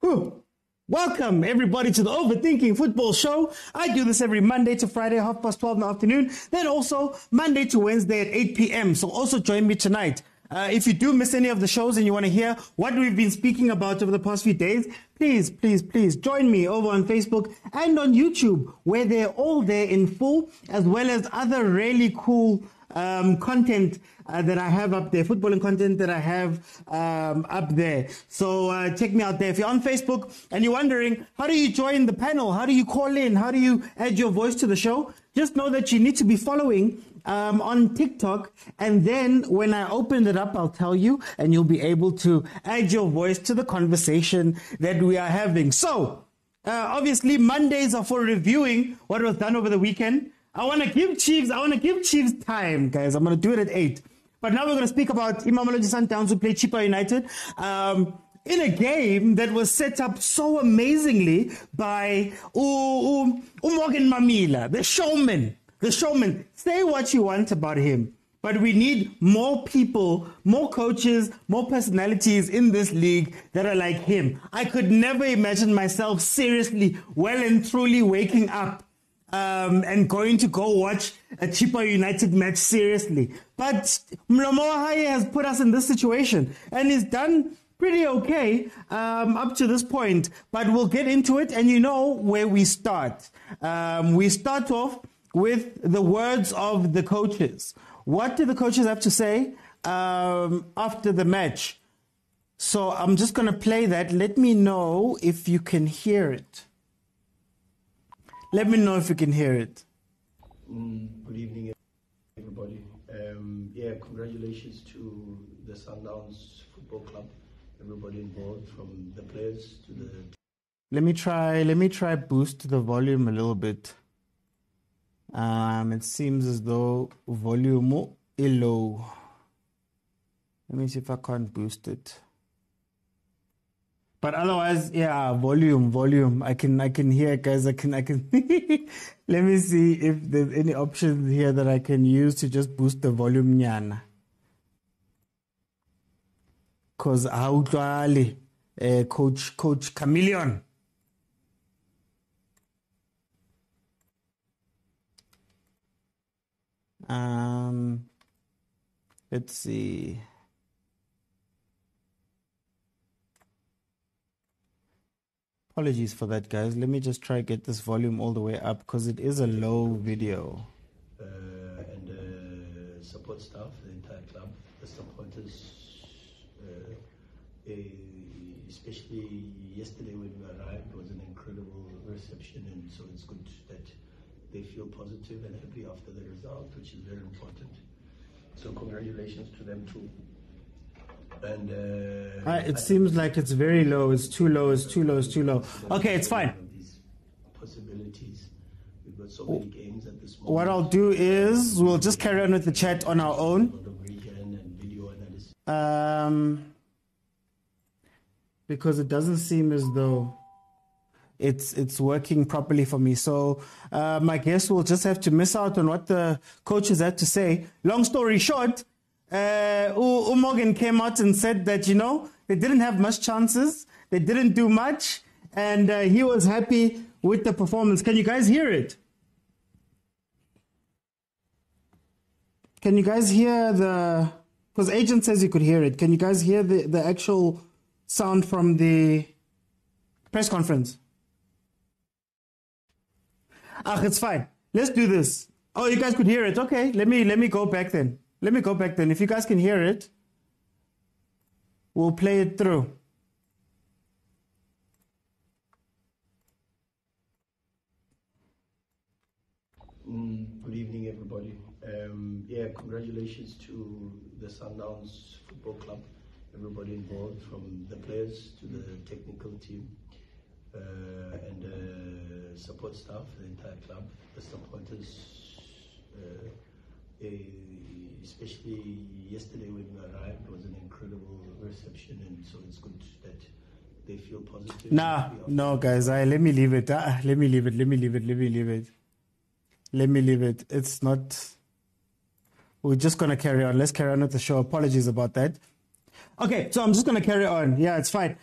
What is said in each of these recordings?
Whew. Welcome, everybody, to the Overthinking Football Show. I do this every Monday to Friday, 12:30 in the afternoon. Then also Monday to Wednesday at 8 p.m. So also join me tonight. If you do miss any of the shows and you want to hear what we've been speaking about over the past few days, please join me over on Facebook and on YouTube, where they're all there in full, as well as other really cool content that I have up there, footballing content that I have up there. So check me out there. If you're on Facebook and you're wondering, how do you join the panel? How do you call in? How do you add your voice to the show? Just know that you need to be following on TikTok, and then when I open it up, I'll tell you, and you'll be able to add your voice to the conversation that we are having. So obviously Mondays are for reviewing what was done over the weekend. I want to give Chiefs time, guys. I'm going to do it at 8. But now we're going to speak about Mamelodi Sundowns, who played Chippa United in a game that was set up so amazingly by Morgan MAMMILA, the showman. The showman. Say what you want about him, but we need more people, more coaches, more personalities in this league that are like him. I could never imagine myself seriously, well and truly waking up and going to go watch a Chippa United match seriously. But Khanye has put us in this situation, and he's done pretty okay up to this point. But we'll get into it, and you know where we start. We start off with the words of the coaches. What do the coaches have to say after the match? So I'm just going to play that. Let me know if you can hear it. Let me know if you can hear it. Good evening, everybody. Congratulations to the Sundowns Football Club, everybody involved, from the players to the... Let me try boost the volume a little bit. It seems as though volume is low. Let me see if I can't boost it. But otherwise, yeah, volume. I can hear, guys. I can. Let me see if there's any options here that I can use to just boost the volume nyana. Cause Coach Chameleon. Let's see. Apologies for that, guys. Let me just try get this volume all the way up because it is a low video. And support staff, the entire club, the supporters, especially yesterday when we arrived, it was an incredible reception, and so it's good that they feel positive and happy after the result, which is very important. So congratulations to them too. And it seems like it's very low. It's too low. Okay, it's fine. These possibilities. We've got so many games at this moment. What I'll do is we'll just carry on with the chat on our own. Because it doesn't seem as though it's working properly for me. So I guess we'll just have to miss out on what the coaches had to say. Long story short, Morgan came out and said that, they didn't have much chances. They didn't do much. And he was happy with the performance. Can you guys hear it? Can you guys hear because agent says you could hear it. Can you guys hear the actual sound from the press conference? It's fine. Let's do this. Oh, you guys could hear it. Okay, let me go back then. If you guys can hear it, we'll play it through. Good evening, everybody. Congratulations to the Sundowns Football Club, everybody involved, from the players to the technical team, and support staff, the entire club, the supporters, especially yesterday when we arrived, it was an incredible reception, and so it's good that they feel positive. No, guys, let me leave it. Let me leave it. It's not. We're just going to carry on. Let's carry on with the show. Apologies about that. Okay, so I'm just going to carry on. Yeah, it's fine.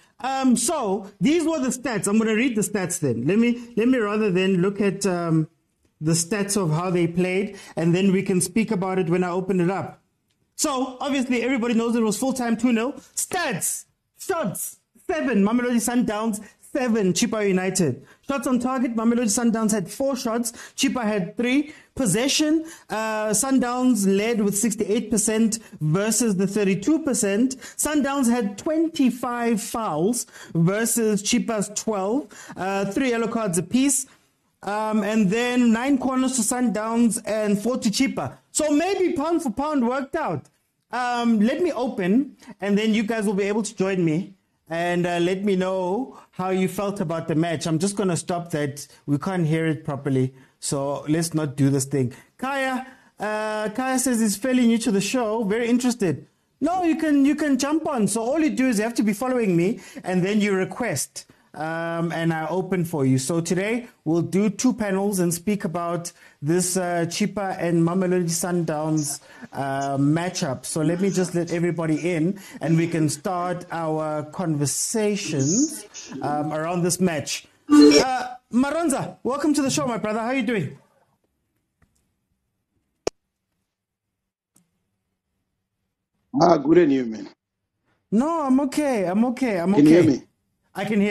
So these were the stats. I'm going to read the stats then. Let me rather then look at the stats of how they played, and then we can speak about it when I open it up. So obviously everybody knows it was full-time 2-0. Stats, shots, 7, Mamelodi Sundowns, 7, Chippa United. Shots on target, Mamelodi Sundowns had 4 shots, Chippa had 3. Possession, Sundowns led with 68% versus the 32%. Sundowns had 25 fouls versus Chippa's 12, 3 yellow cards apiece. And then 9 corners to Sundowns and 4 to Chippa. So maybe pound for pound worked out. Let me open, and then you guys will be able to join me and let me know how you felt about the match. I'm just going to stop that. We can't hear it properly, so let's not do this thing. Kaya says he's fairly new to the show, very interested. No, you can jump on. So all you do is you have to be following me, and then you request. And I open for you. So today we'll do 2 panels and speak about this Chippa and Mamelodi Sundowns matchup. So let me just let everybody in, and we can start our conversations around this match. Maronza, welcome to the show, my brother. How are you doing? Good on you, man. No, I'm okay. Can you hear me? I can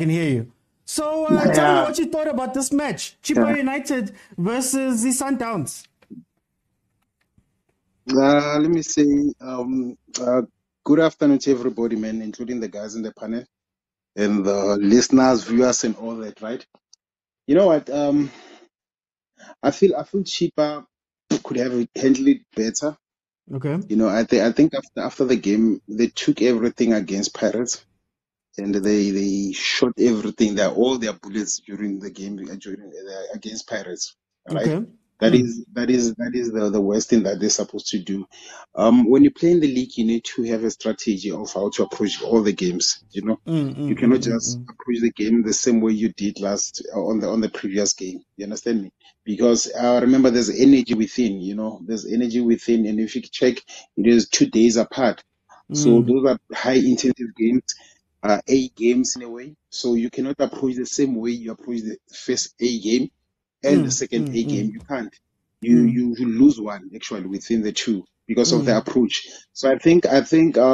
hear you. So tell me what you thought about this match. Chippa United versus the Sundowns. Let me say good afternoon to everybody, man, including the guys in the panel and the listeners, viewers, and all that, right? You know what? I feel Chippa could have handled it better. Okay. You know, I think after the game, they took everything against Pirates. And they shot everything, all their bullets during the game against Pirates, right? Okay. That is the worst thing that they're supposed to do. When you play in the league, you need to have a strategy of how to approach all the games. You know, you cannot just approach the game the same way you did on the previous game. You understand me? Because remember, there's energy within. You know, there's energy within, and if you check, it is 2 days apart. So those are high intensive games. A games in a way, so you cannot approach the same way you approach the first A game and the second A game. You can't. You lose one actually within the 2 because of the approach. So I think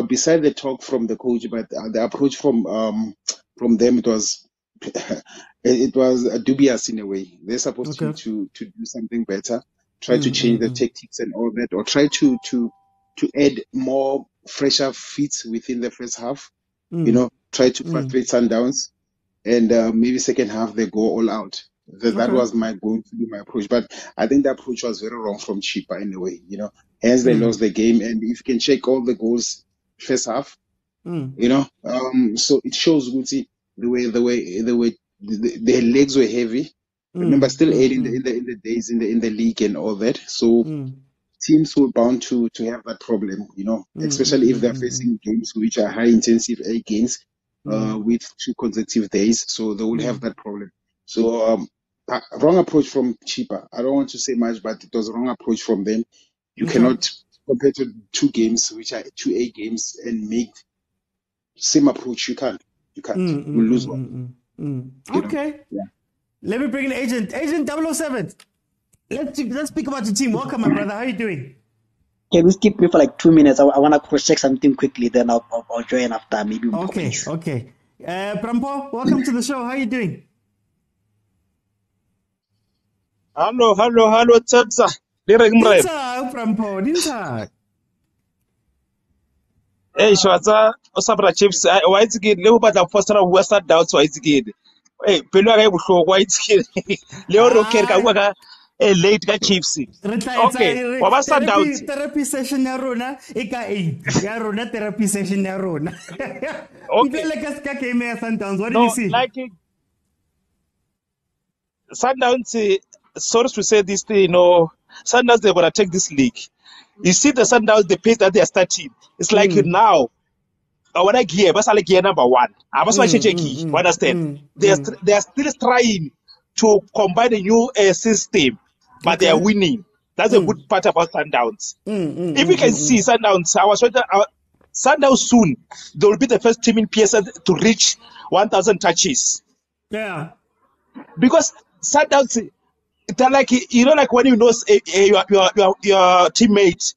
beside the talk from the coach, but the approach from them, it was it was dubious in a way. They're supposed to do something better, try to change the tactics and all that, or try to add more fresher feet within the first half. You know, try to frustrate Sundowns, and maybe second half they go all out. That was my goal to be my approach. But I think the approach was very wrong from Chippa in a way, you know. Hence they lost the game. And if you can check all the goals first half, you know, so it shows Guti the way their legs were heavy. Remember, still early in the days in the league and all that. So teams were bound to have that problem, you know, especially if they're facing games which are high intensive A games with 2 consecutive days. So they will have that problem. So wrong approach from Chippa. I don't want to say much, but it was a wrong approach from them. You cannot compare to 2 games which are 2 A games and make same approach. You can't. You lose one. Okay. Yeah. Let me bring in Agent 007. Let's speak about your team. Welcome, my brother. How are you doing? Can you skip me for like 2 minutes? I want to cross-check something quickly, then I'll join after maybe. Okay. Prampo, welcome to the show. How are you doing? Hello, Tsatsa. Dinta, Prampo, Dinta. Hey, Shwaza, Osabra Chips, why it's good? Leo, but I'm first of Western Doubts, why it's good? Hey, Peluga, why it's good? Leo, Roker, late Chips. Okay, what was Sundowns? Therapy session ya rona eka 8 ya rona therapy session ya rona. Okay. What did you see? Like Sundowns, sorry to say this thing, you know, Sundowns, they're gonna take this league. You see the Sundowns, the pace that they are starting. It's like now. I want to gear, but I gear number 1. I was watching Jackie. Understand? They are still trying to combine a new system, but they are winning. That's a good part about Sundowns. If you can see Sundowns, Sundowns soon, they will be the first team in PSL to reach 1,000 touches. Yeah. Because Sundowns, they're like, you know, like when you know your teammate,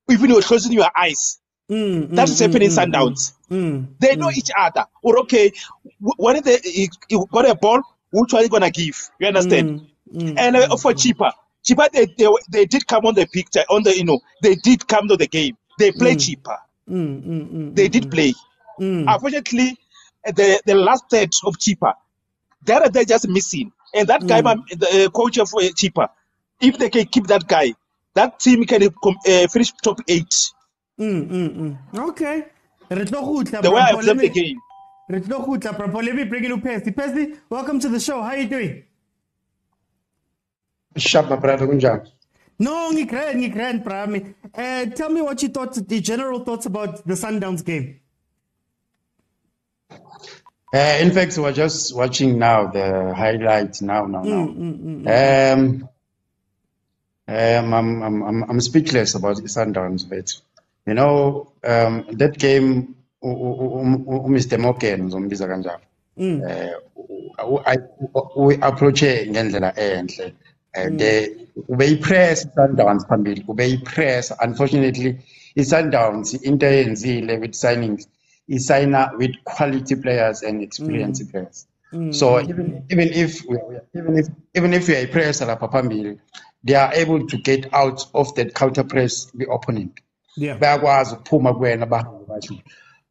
even you're closing your eyes. That is happening in Sundowns. They know each other. Or okay, when you got a ball, which one are you gonna give? You understand? And for Chippa, they did come on the picture, they did come to the game. They play Chippa. They did play. Unfortunately, the last third of Chippa, they're just missing. And that guy, the coach of Chippa, if they can keep that guy, that team can finish top 8. Okay. The way I observed the game. Let me bring in Upesi. Upesi, welcome to the show. How are you doing? Shaba brother kunjani? No, ngikran, Prami. Tell me what you thought, the general thoughts about the Sundowns game. In fact, we're just watching now the highlights now. I'm speechless about Sundowns, but you know, that game, Mr. Moken, zombiza kanjalo. We approach ngendlela enhle. They press Sundowns phambili, they press. Unfortunately, Sundowns into yenzile with signings. He sign up with quality players and experienced players. So even if we are a pressure at Papambil, they are able to get out of that counter press the opponent. Yeah.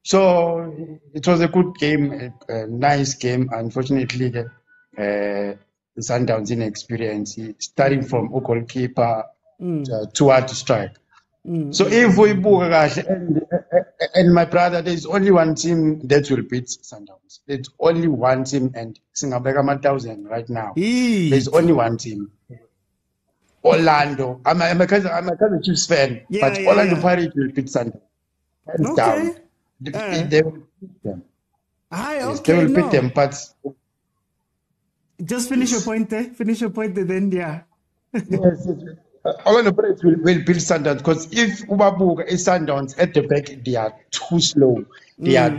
So it was a good game, a nice game. Unfortunately, the Sundowns inexperience, starting from a goalkeeper toward the strike. So if we book and my brother, there's only one team that will beat Sundowns. There's only one team, and Singapore 1,000 right now. There's only one team. Orlando. I'm a Kaizer Chiefs fan, but Orlando Pirates will beat Sundowns. Hands down. They will beat them. They will beat them, but just finish your point there. Then, yeah. Yes. Orlando Pirates will beat Sundowns because if Ubabuga is Sundowns at the back, they are too slow. And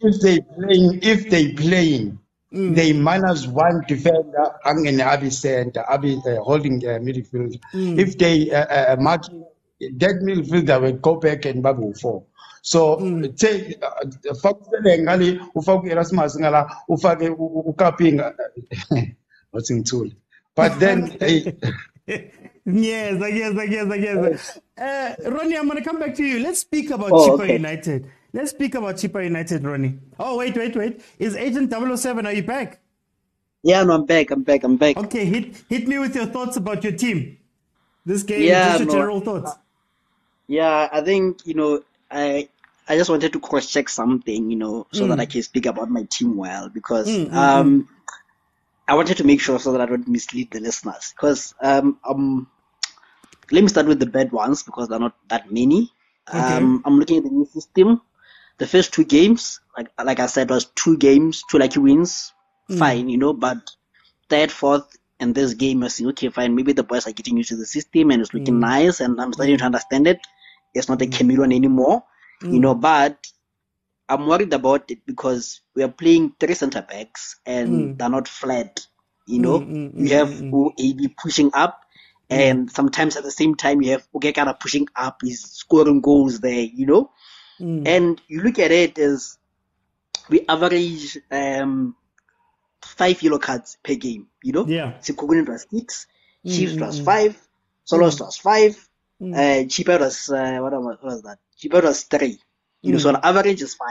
if they playing, they minus one defender, Angene Abi center, Abi holding midfield. If they marking that midfielder will go back and Babu 4. So take Ngali, Ufak Erasmus Ngala, Ufak Ukaping nothing tool. But then yes. Ronnie, I'm gonna come back to you. Let's speak about Chippa United. Let's speak about Chippa United, Ronnie. Oh, wait. Is Agent 007, are you back? Yeah, no, I'm back. Okay, hit me with your thoughts about your team. This game, just your general thoughts. Yeah, I think, I just wanted to cross-check something, so that I can speak about my team well, because I wanted to make sure so that I don't mislead the listeners. Because let me start with the bad ones, because they're not that many. Okay. I'm looking at the new system. The first 2 games, like I said, was 2 games, 2 lucky wins, fine, but third, fourth, and this game, I was okay, fine, maybe the boys are getting used to the system and it's looking nice, and I'm starting to understand it. It's not a chameleon anymore, but I'm worried about it because we are playing 3 center backs and they're not flat. You have AB pushing up, and sometimes at the same time you have Ogekara pushing up, he's scoring goals there, And you look at it as we average 5 yellow cards per game, Yeah. Sikuguni was 6, Chiefs was 5, Solos was 5, Chippa was what was that? Chippa was 3. So on average is 5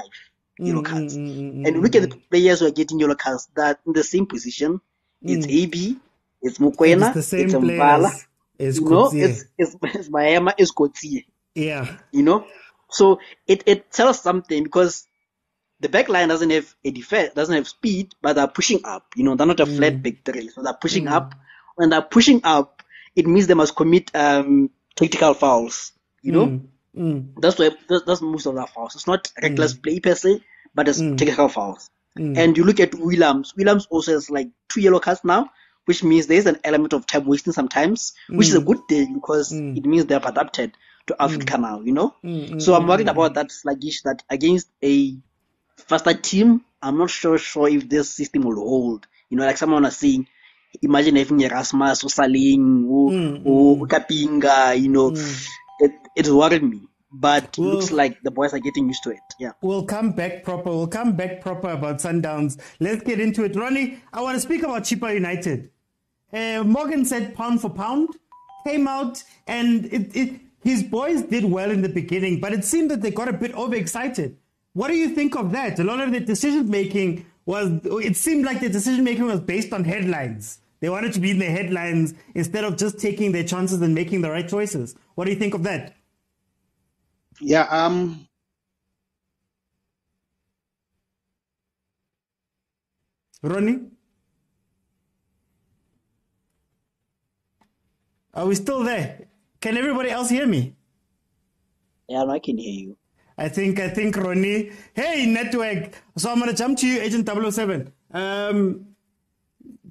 yellow cards. And look at the players who are getting yellow cards that in the same position. It's AB, it's Mokwena, it's Mbala, it's Mahema, it's Kotsie. Yeah. So it tells something, because the back line doesn't have a defense, doesn't have speed, but they're pushing up. They're not a flat back 3. So they're pushing up. When they're pushing up, it means they must commit tactical fouls. That's most of their fouls. It's not reckless play per se, but it's tactical fouls. And you look at Williams. Williams also has like 2 yellow cards now, which means there's an element of time wasting sometimes, which is a good thing because it means they've adapted. to Africa now, you know. So I'm worried about that sluggish, that against a faster team, I'm not sure if this system will hold. You know, like someone was saying, imagine having Erasmus or Saling or Kapinga, you know, it worried me. But looks like the boys are getting used to it. Yeah. We'll come back proper. We'll come back proper about Sundowns. Let's get into it. Ronnie, I want to speak about Chippa United. Morgan said pound for pound, came out, and his boys did well in the beginning, but it seemed that they got a bit overexcited. What do you think of that? A lot of the decision-making it seemed like the decision-making was based on headlines. They wanted to be in the headlines instead of just taking their chances and making the right choices. What do you think of that? Yeah, Ronnie? Are we still there? Can everybody else hear me? Yeah, I can hear you. I think Ronnie. Hey, network. So I'm going to jump to you, Agent 007.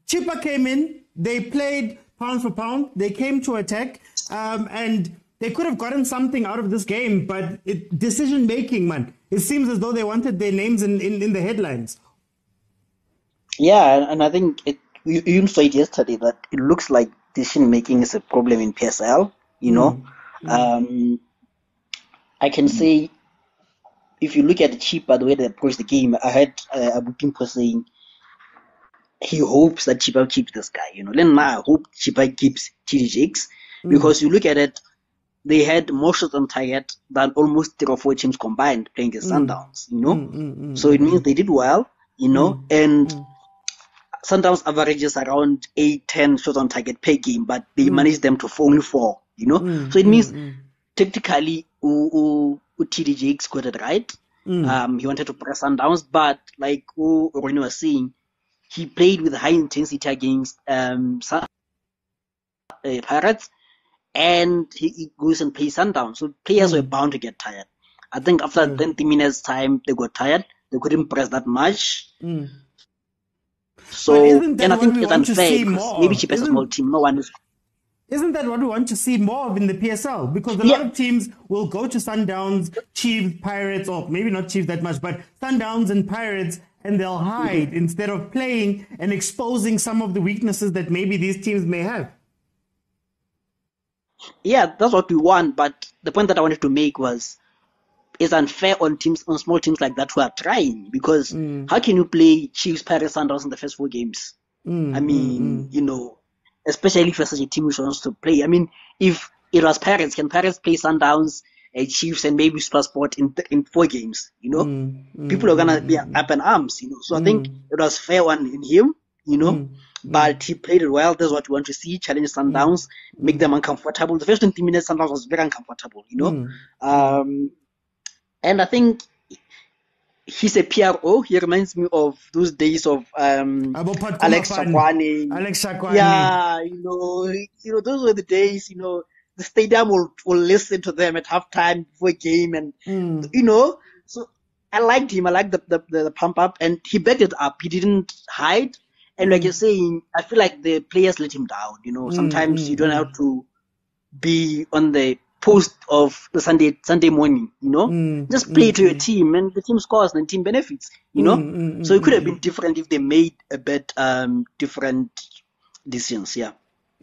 Chippa came in. They played pound for pound. They came to attack. And they could have gotten something out of this game, but decision making, man. It seems as though they wanted their names in the headlines. Yeah, and I think you even saw it yesterday that it looks like decision making is a problem in PSL. You know, I can say if you look at Chippa, the way they approach the game, I heard Abu Pimpo saying he hopes that Chippa keeps this guy. You know, then I hope Chippa keeps TDJX because you look at it. They had more shots on target than almost 3 or 4 teams combined playing the Sundowns, you know. So it means they did well, you know, and Sundowns averages around 8-10 shots on target per game, but they managed them to only 4, you know. So it means technically TDJX got it right. He wanted to press Sundowns, but like Ronnie was saying, he played with high intensity against Pirates. And he goes and plays Sundowns. So players were bound to get tired. I think after 20 minutes time, they got tired. They couldn't press that much. So, and I think it's unfair because maybe Chippa is a small team. No one is. Isn't that what we want to see more of in the PSL? Because a lot of teams will go to Sundowns, Chiefs, Pirates, or maybe not Chiefs that much, but Sundowns and Pirates, and they'll hide instead of playing and exposing some of the weaknesses that maybe these teams may have. Yeah, that's what we want. But the point that I wanted to make was it's unfair on small teams like that who are trying, because how can you play Chiefs, Pirates, Sundowns in the first 4 games? I mean, you know, especially if you're such a team which wants to play. I mean, if it was Pirates, can Pirates play Sundowns, Chiefs, and maybe SuperSport in 4 games? You know, people are gonna be up in arms. You know, so I think it was fair one in him. You know. But he played it well. That's what we want to see. Challenge Sundowns, make them uncomfortable. The first 20 minutes, Sundowns was very uncomfortable, you know. And I think he's a PRO. He reminds me of those days of Alex Shabalala. Yeah, you know, those were the days. You know, the stadium will listen to them at halftime before a game, and you know. So I liked him. I liked the pump up, and he backed it up. He didn't hide. And like you're saying, I feel like the players let him down. You know, sometimes you don't have to be on the post of the Sunday morning. You know, just play to your team, and the team scores and the team benefits. You know, so it could have been different if they made a bit different decisions. Yeah.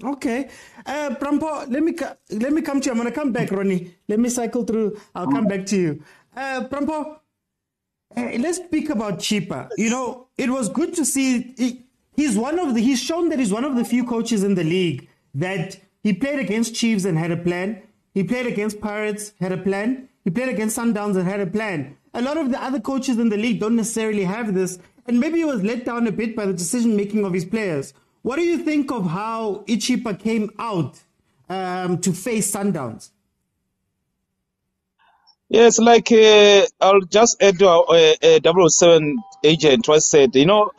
Okay, Prampo, let me come to you. I'm gonna come back, Ronnie. Let me cycle through. I'll come back to you, Prampo. Let's speak about Chippa. You know, it was good to see. He's shown that he's one of the few coaches in the league that he played against Chiefs and had a plan. He played against Pirates, had a plan. He played against Sundowns and had a plan. A lot of the other coaches in the league don't necessarily have this, and maybe he was let down a bit by the decision-making of his players. What do you think of how Chippa came out to face Sundowns? Yes, like I'll just add to our 007 agent was said, you know,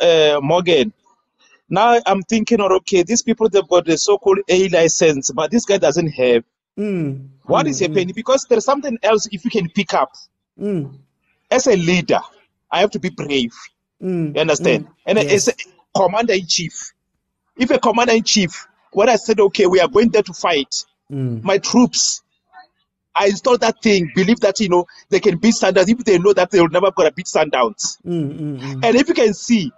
Morgan. Now I'm thinking, okay, these people, they've got the so-called A license, but this guy doesn't have. What is happening? Because there's something else if you can pick up. As a leader, I have to be brave. You understand? And as a commander-in-chief, if a commander-in-chief, when I said, okay, we are going there to fight, my troops, I installed that thing, believe that, they can beat Sundowns if they know that they will never gonna beat Sundowns. And if you can see,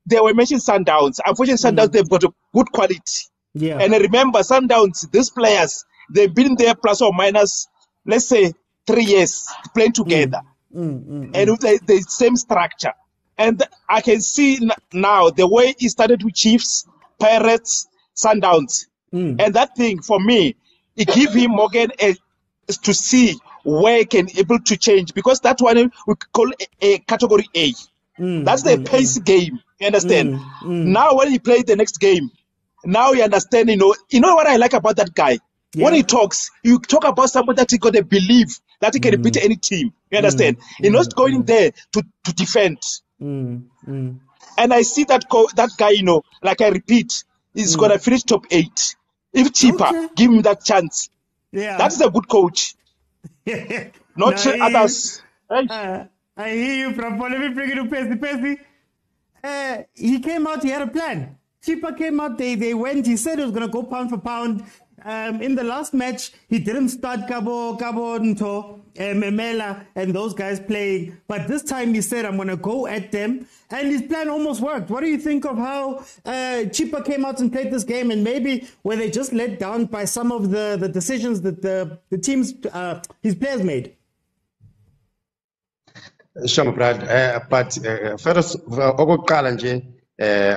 they were mentioning Sundowns. Unfortunately, Sundowns, they've got a good quality. Yeah. And remember, Sundowns, these players, they've been there plus or minus, let's say, 3 years playing together. And with the same structure. And I can see now the way he started with Chiefs, Pirates, Sundowns. And that thing, for me, it gives him Morgan to see where he can able to change. Because that one we call a category A. That's the pace game. You understand? Now when he played the next game, now you understand, you know what I like about that guy? Yeah. When he talks, you talk about somebody that he got to believe that he can beat any team. You understand? He's not going there to defend. And I see that guy, like I repeat, he's going to finish top 8. If Chippa, give him that chance. Yeah. That's a good coach. Not others. I hear you, Prof. Let me bring it to Pesi. He came out, he had a plan. Chippa came out, they went, he said he was going to go pound for pound. In the last match, he didn't start Cabo Nto, Mamelodi, and those guys playing. But this time he said, I'm going to go at them. And his plan almost worked. What do you think of how Chippa came out and played this game? And maybe were they just let down by some of the decisions that the teams, his players made? Sure, Brad. But first, I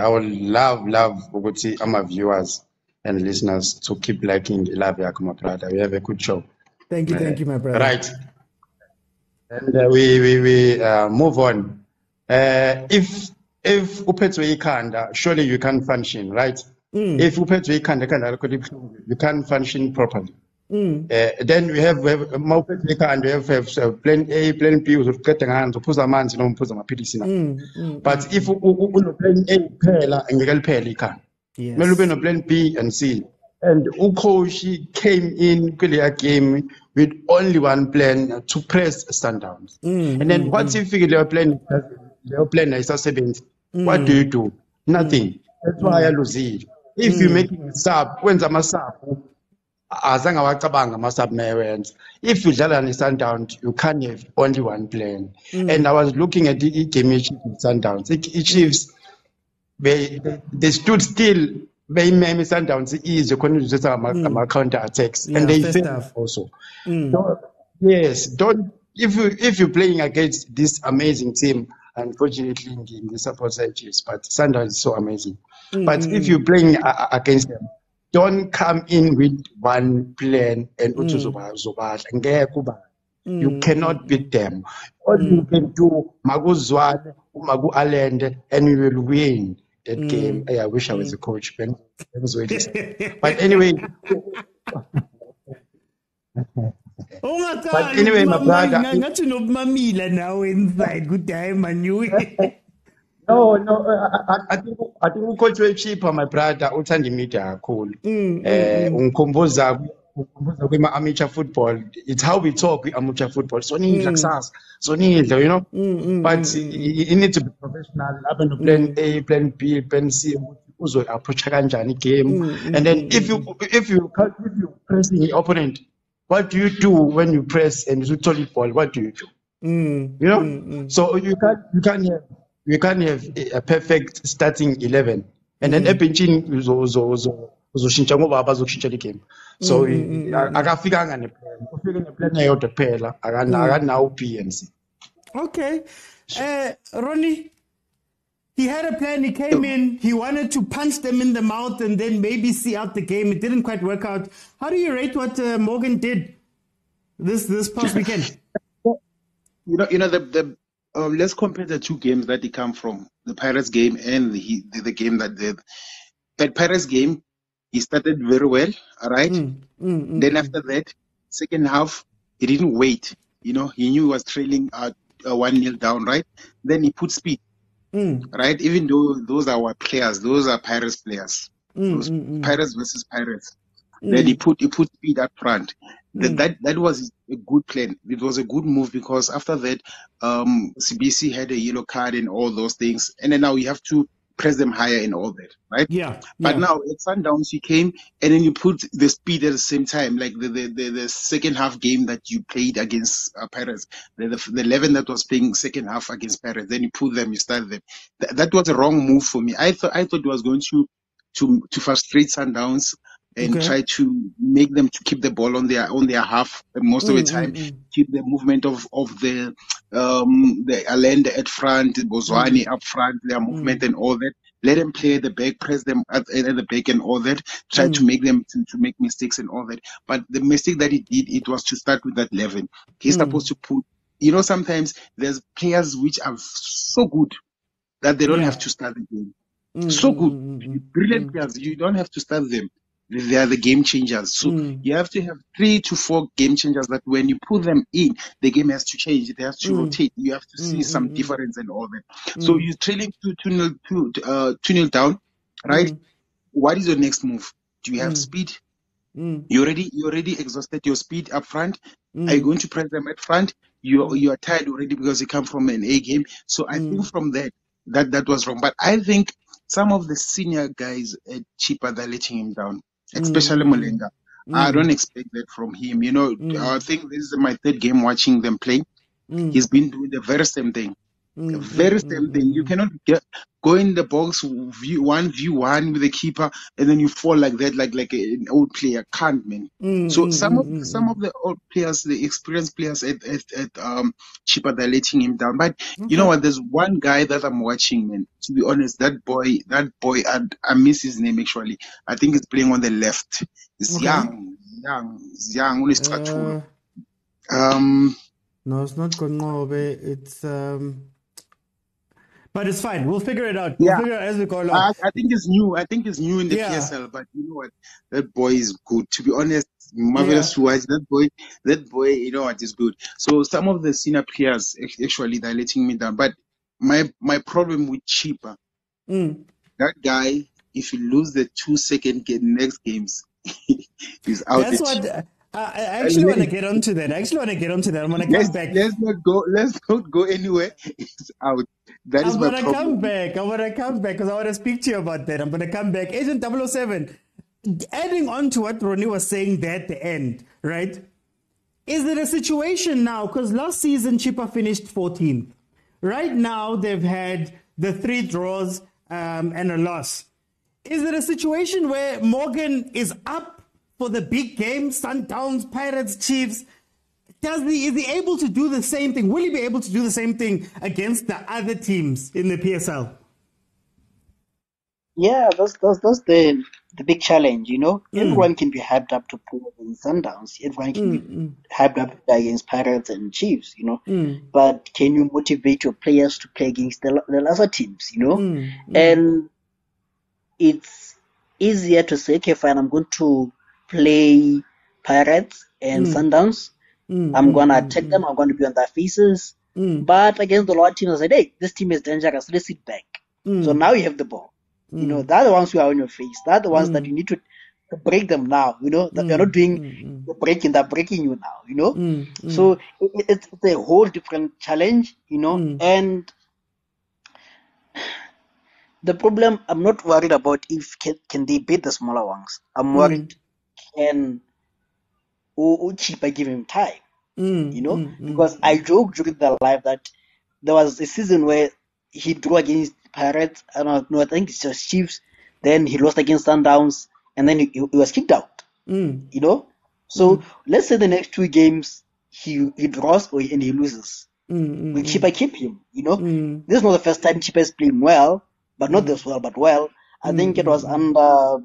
would love ukuthi our viewers and listeners to keep liking Love Yakho, my brother. We have a good show. Thank you, my brother. Right. And we move on. If uphethwe ikhanda, surely you can function, right? If uphethwe ikhanda, you can function properly. Then we have plan A, plan B, uzokuthatha ngani uzophuza amanzi noma uphuza amaphilisi na. But if uno plan A kuphela angeke liphele ikhanda. Kumele ube no plan B and C. And coach came in kule game with only one plan to press Sundowns. And then once you figure your plan isasebenzi, what do? Nothing. That's why I lose it. If you make a sub, when's a sub? If you dlala ne-Sundowns, you can't have only one plan. And I was looking at the game with Sundowns. The Chiefs, they stood still. They made Sundowns easy to counter attacks, and they failed also. So, yes, if you're playing against this amazing team, unfortunately, in the support side Chiefs, but Sundowns is so amazing. But if you're playing against them, don't come in with one plan and you cannot beat them. All you can do, Magu Alend, and we will win that game. I wish I was a coach, Ben. But anyway. Oh my God! But anyway, my brother. Not to know MAMMILA now inside. Good time, I knew it. No, I think coach Chippa, my brother, uthanda media kakhulu. Ungikhumbuza kwima amateur football. It's how we talk with amateur football. So nidla kusasa. So nidla, But you need to be professional. Have no plan A, plan B, plan C. Uzo approach kanjani game. And then if you pressing the opponent, what do you do when you press and you throw it ball? What do you do? So you can't have a perfect starting 11, and then ebenchini uzoshintsha ngoba abazoshintsha the game. So akafikanga neplan. Ufike neplan eyodwa kuphela, akanawo B and C. Okay. Ronnie, he had a plan. He came in. He wanted to punch them in the mouth and then maybe see out the game. It didn't quite work out. How do you rate what Morgan did this past weekend? Let's compare the two games that they come from, the Pirates game and the game that Pirates game, he started very well, all right? Then after that, second half, he didn't wait. He knew he was trailing 1-0 down, right? Then he put speed, right? Even though those are our players, those are Pirates players. Pirates versus Pirates. Then he put speed up front. That was a good plan. It was a good move because after that, CBC had a yellow card and all those things. And then now you have to press them higher and all that, right? Yeah. But now at Sundowns, you came and then you put the speed at the same time, like the second half game that you played against Pirates, the 11 that was playing second half against Pirates, then you put them, you start them. That was a wrong move for me. I thought it was going to frustrate Sundowns and try to make them to keep the ball on their half most of the time, keep the movement of the Allende at front, Bozwani up front, their movement and all that. Let them play at the back, press them at the back and all that. Try to make them to make mistakes and all that. But the mistake that he did, it was to start with that 11. He's supposed to put, sometimes there's players which are so good that they don't have to start the game. So good, brilliant players. You don't have to start them. They are the game changers. So you have to have 3 to 4 game changers that when you put them in, the game has to change. It has to rotate. You have to see some difference and all that. So you're trailing 2-0 down, right? What is your next move? Do you have speed? You already exhausted your speed up front. Are you going to press them at front? You are tired already because you come from an A game. So I think from that was wrong. But I think some of the senior guys at Chippa, they're letting him down, especially Molenga. I don't expect that from him. I think this is my 3rd game watching them play. He's been doing the very same thing. The very same thing. You cannot go in the box view one with the keeper and then you fall like that, like an old player. Can't, man. So some of the old players, the experienced players at Chippa, they're letting him down. But you know what? There's one guy that I'm watching, man. To be honest, that boy, I miss his name actually. I think he's playing on the left. He's young. No, it's not Kongobe. It's but it's fine. We'll figure it out. We'll figure it out as we go along. I think it's new. I think it's new in the PSL. But you know what? That boy is good. To be honest, marvelous to watch. That boy, you know what, is good. So some of the senior players actually they're letting me down. But my problem with Chippa, that guy, if you lose the 2-second next games, he's out. That's what. I actually want to get onto that. I'm going to come back. Let's not go anywhere. It's out. That is my problem. I want to come back because I want to speak to you about that. I'm going to come back. Agent 007, adding on to what Ronnie was saying there at the end, right? Is there a situation now, because last season Chippa finished 14th. Right now they've had the 3 draws and a loss. Is there a situation where Morgan is up for the big games, Sundowns, Pirates, Chiefs? Is he able to do the same thing? Will he be able to do the same thing against the other teams in the PSL? Yeah, that's the big challenge, Everyone can be hyped up to play against Sundowns. Everyone can be hyped up to play against Pirates and Chiefs, But can you motivate your players to play against the other teams, And it's easier to say, okay, fine, I'm going to play Pirates and Sundowns. I'm going to attack them. I'm going to be on their faces. But against the lower teams, I said, hey, this team is dangerous. Let's sit back. So now you have the ball. They're the ones who are on your face. They're the ones that you need to break them now. That you're not doing the breaking, they're breaking you now, So it's a whole different challenge, And the problem, I'm not worried about if can they beat the smaller ones. I'm worried can Chippa give him time, because I joked during the live that there was a season where he drew against Pirates. I don't know, I think it's just Chiefs. Then he lost against Sundowns, and then he was kicked out. So let's say the next 2 games he draws and he loses. Will Chippa keep him? This is not the first time Chippa is playing well, but not this well, but well. I think it was under.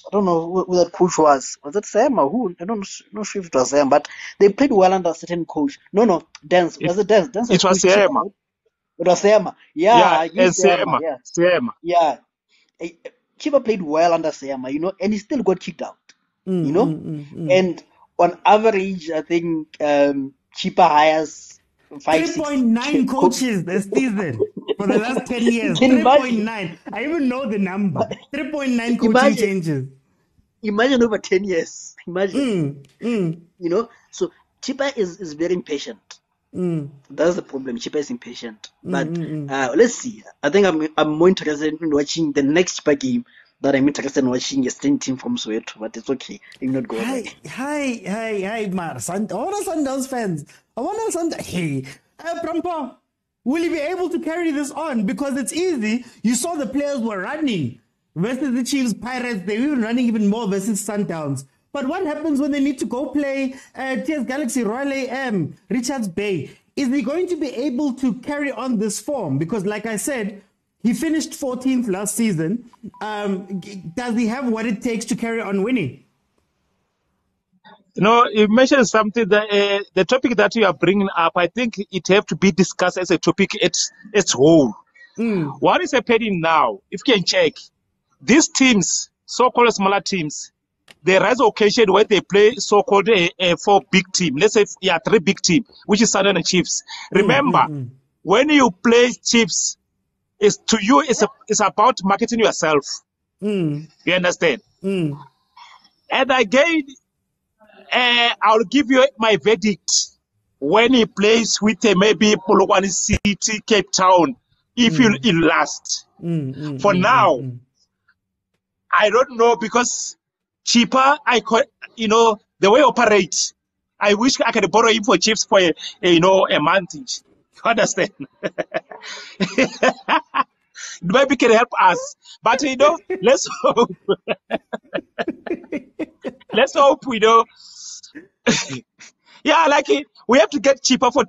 I don't know who that coach was. Was it Sam or who? I don't know if it was Sam, but they played well under a certain coach. No, Dance. Was it Dance? Dance it was Sam. It was Sam. Yeah, Sam. Yeah. Chippa played well under Sam, and he still got kicked out. And on average, I think Chippa hires 3.9 coaches this season for the last 10 years. 3.9. I even know the number. 3.9 coaching changes. Imagine over 10 years. Imagine. So Chippa is very impatient. That's the problem. Chippa is impatient. But let's see. I think I'm more interested in watching the next Chippa game that I'm interested in watching a string team from Soweto. But it's okay. I'm not going back. Hi, Mar. I want Sundowns fans. I want Sundowns. Hey, Prampa, will you be able to carry this on? Because it's easy. You saw the players were running versus the Chiefs, Pirates. They were running even more versus Sundowns. But what happens when they need to go play TS Galaxy, Royal AM, Richards Bay? Is he going to be able to carry on this form? Because like I said, he finished 14th last season. Does he have what it takes to carry on winning? You know, you mentioned something that the topic that you are bringing up, I think it have to be discussed as a topic its whole. What is happening now, if you can check, these teams, so-called smaller teams, there is occasion where they play so-called four big team. Let's say, three big team, which is Sunderland and Chiefs. Remember, when you play Chiefs, it's about marketing yourself. You understand? And again, I'll give you my verdict when he plays with maybe Polokwane City, Cape Town, if he'll last. For now, I don't know, because Chippa, the way he operates, I wish I could borrow him for Chiefs for a month each. You understand? Maybe can help us, but let's hope. Let's hope we have to get Chippa for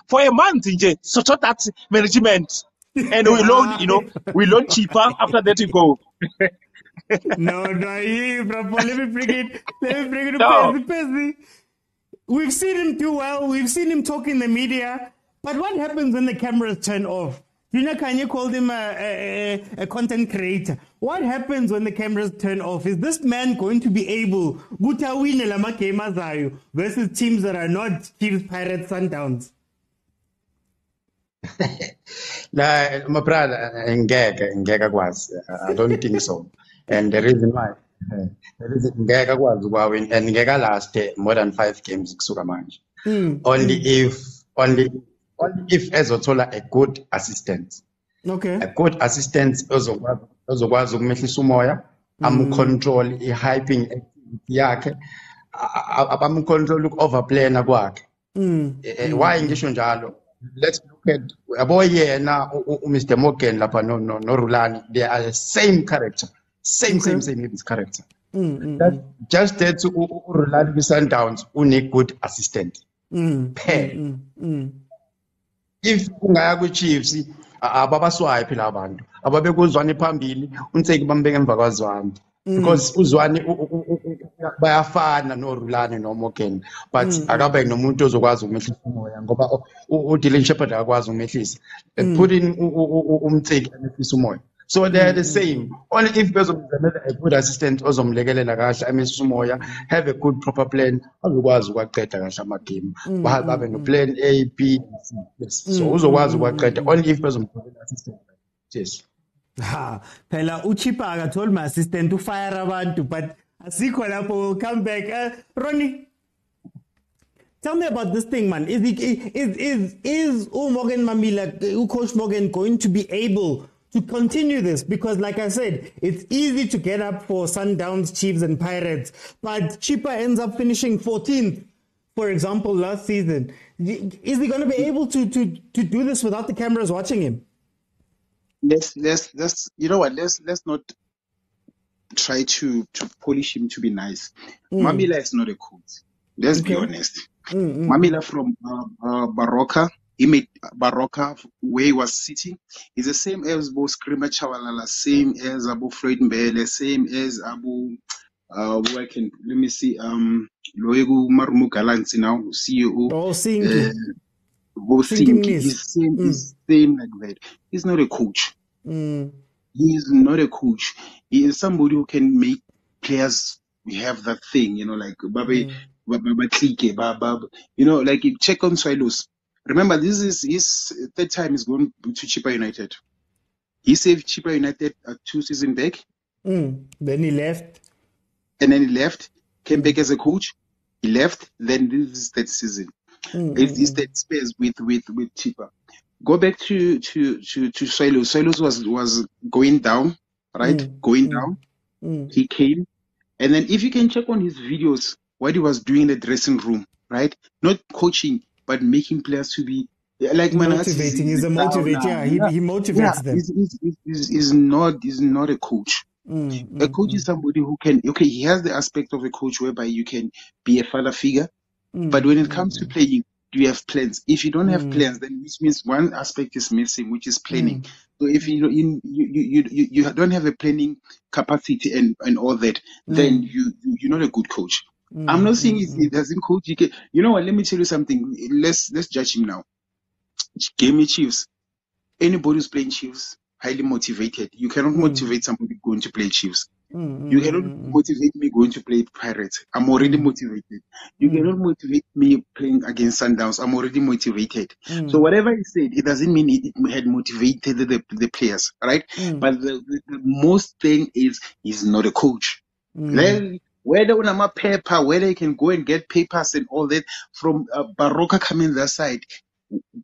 for a month, so that management, and we loan Chippa. After that, you go. No, bro. Let me bring it to Pezzi. We've seen him do well. We've seen him talk in the media. But what happens when the cameras turn off? Khanye called him a content creator. What happens when the cameras turn off? Is this man going to be able to win versus teams that are not Chiefs, Pirates, Sundowns? My brother, I don't think so. And the reason why, ngeke last more than 5 games kusuka manje. Only if ezothola a good assistant. Okay. A good assistant ozokwazi ukumehlisa umoya, control i-hyping activity yakhe, control uku-overplana kwakhe. Why ngisho njalo? Let's look at Mr. Morgan lapha no Rulani. They are the same character. Same his character. Just that Rulani Sundowns need good assistant. If ungaya ku-Chiefs ababaswayi phela abantu ababekuzwane phambili uNtseki bambeke emva kwaZwane, because uZwane bayafana noRulani noMorgan, but akabe nomuntu ozokwazi ukumehlisa umoya ngoba uDylan Shepherd akwazi ukumehlisa, put in uNtseki amehlisa umoya. So they are the same. Only if bezomzamela a good assistant ozomlekelela kahle amehlisa umoya, have a good proper plan, azokwazi ukuqeda kahle amagame. Babe no plan A, B, C. Yes. So uzokwazi ukuqeda only if bezomzamela assistant. Yes. Phela uChippa akathola my assistant to fire abantu, but asikho lapho will come back. Ronnie, tell me about this thing, man. Is Morgan MAMMILA, Coach Morgan, going to be able to continue this? Because like I said, it's easy to get up for Sundowns, Chiefs and Pirates, but Chippa ends up finishing 14th, for example, last season. Is he going to be able to do this without the cameras watching him? Let's you know what? Let's not try to polish him to be nice. MAMMILA is not a coach. Let's be honest. MAMMILA from Baroka. He made Baroka where he was sitting. Is the same as Bo Screamer Shabalala, same as Abu Fred Mbele, same as Abu let me see, Loegu Marumu Galanti now, CEO. Oh, He's same like that. He's not a coach. He is not a coach. He is somebody who can make players have that thing, like Babe Clique, like check on Swilos. Remember, this is his 3rd time he's going to Chippa United. He saved Chippa United 2 seasons back. Then he left. And then he left, came back as a coach. He left, then this is that season. It's that space with Chippa. Go back to Soilos. Soilos was going down, right? Going down. He came, and then if you can check on his videos, what he was doing in the dressing room, right? Not coaching, but making players to be like motivating. He's a motivator. Yeah, he motivates them. He's not a coach. A coach is somebody who can, he has the aspect of a coach whereby you can be a father figure, but when it comes to playing, do you have plans? If you don't have plans, then which means one aspect is missing, which is planning. So if you don't have a planning capacity and all that, then you're not a good coach. I'm not saying he doesn't coach. You know what? Let me tell you something. Let's judge him now. Game Chiefs. Anybody who's playing Chiefs, highly motivated. You cannot motivate somebody going to play Chiefs. You cannot motivate me going to play Pirates. I'm already motivated. You cannot motivate me playing against Sundowns. I'm already motivated. So whatever he said, it doesn't mean it had motivated the players, right? But the most thing is he's not a coach. Whether on my paper, whether he can go and get papers and all that from Moroka coming that side,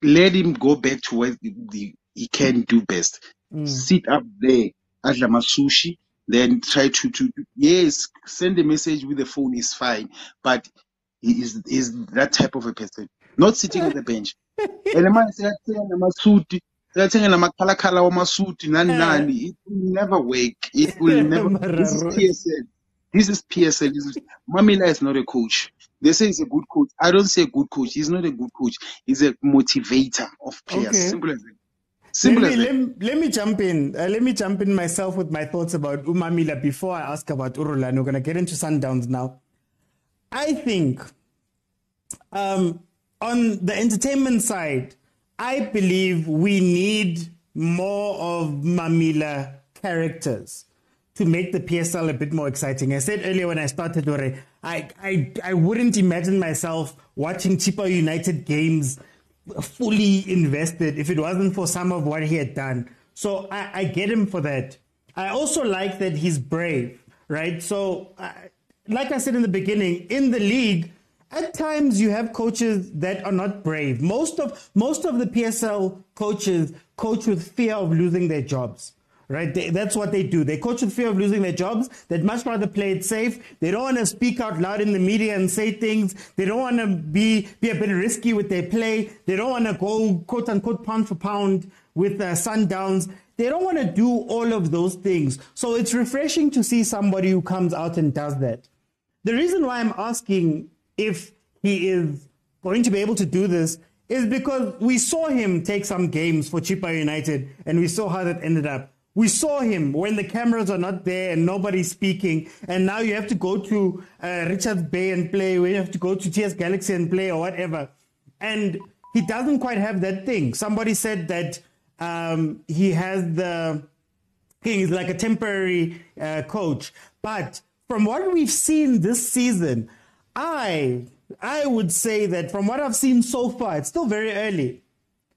let him go back to where he can do best. Sit up there, adla sushi, then try to yes, send a message with the phone is fine, but he is that type of a person, not sitting on the bench. And the man said, it will never work. It will never. This is PSL. This is PSL. MAMMILA is not a coach. They say he's a good coach. I don't say good coach. He's not a good coach. He's a motivator of players. Okay. Simple as that. Let me jump in. Let me jump in myself with my thoughts about MAMMILA before I ask about Rulani. We're going to get into Sundowns now. I think on the entertainment side, I believe we need more of MAMMILA characters to make the PSL a bit more exciting. I said earlier when I started, I wouldn't imagine myself watching Chippa United games fully invested if it wasn't for some of what he had done. So I get him for that. I also like that he's brave, right? So like I said in the beginning, in the league, at times you have coaches that are not brave. Most of the PSL coaches coach with fear of losing their jobs. Right, that's what they do. They coach with fear of losing their jobs. They'd much rather play it safe. They don't want to speak out loud in the media and say things. They don't want to be a bit risky with their play. They don't want to go, quote unquote, pound for pound with Sundowns. They don't want to do all of those things. So it's refreshing to see somebody who comes out and does that. The reason why I'm asking if he is going to be able to do this is because we saw him take some games for Chippa United and we saw how that ended up. We saw him when the cameras are not there and nobody's speaking, and now you have to go to Richards Bay and play, or you have to go to TS Galaxy and play or whatever. And he doesn't quite have that thing. Somebody said that he's like a temporary coach. But from what we've seen this season, I would say that from what I've seen so far, it's still very early.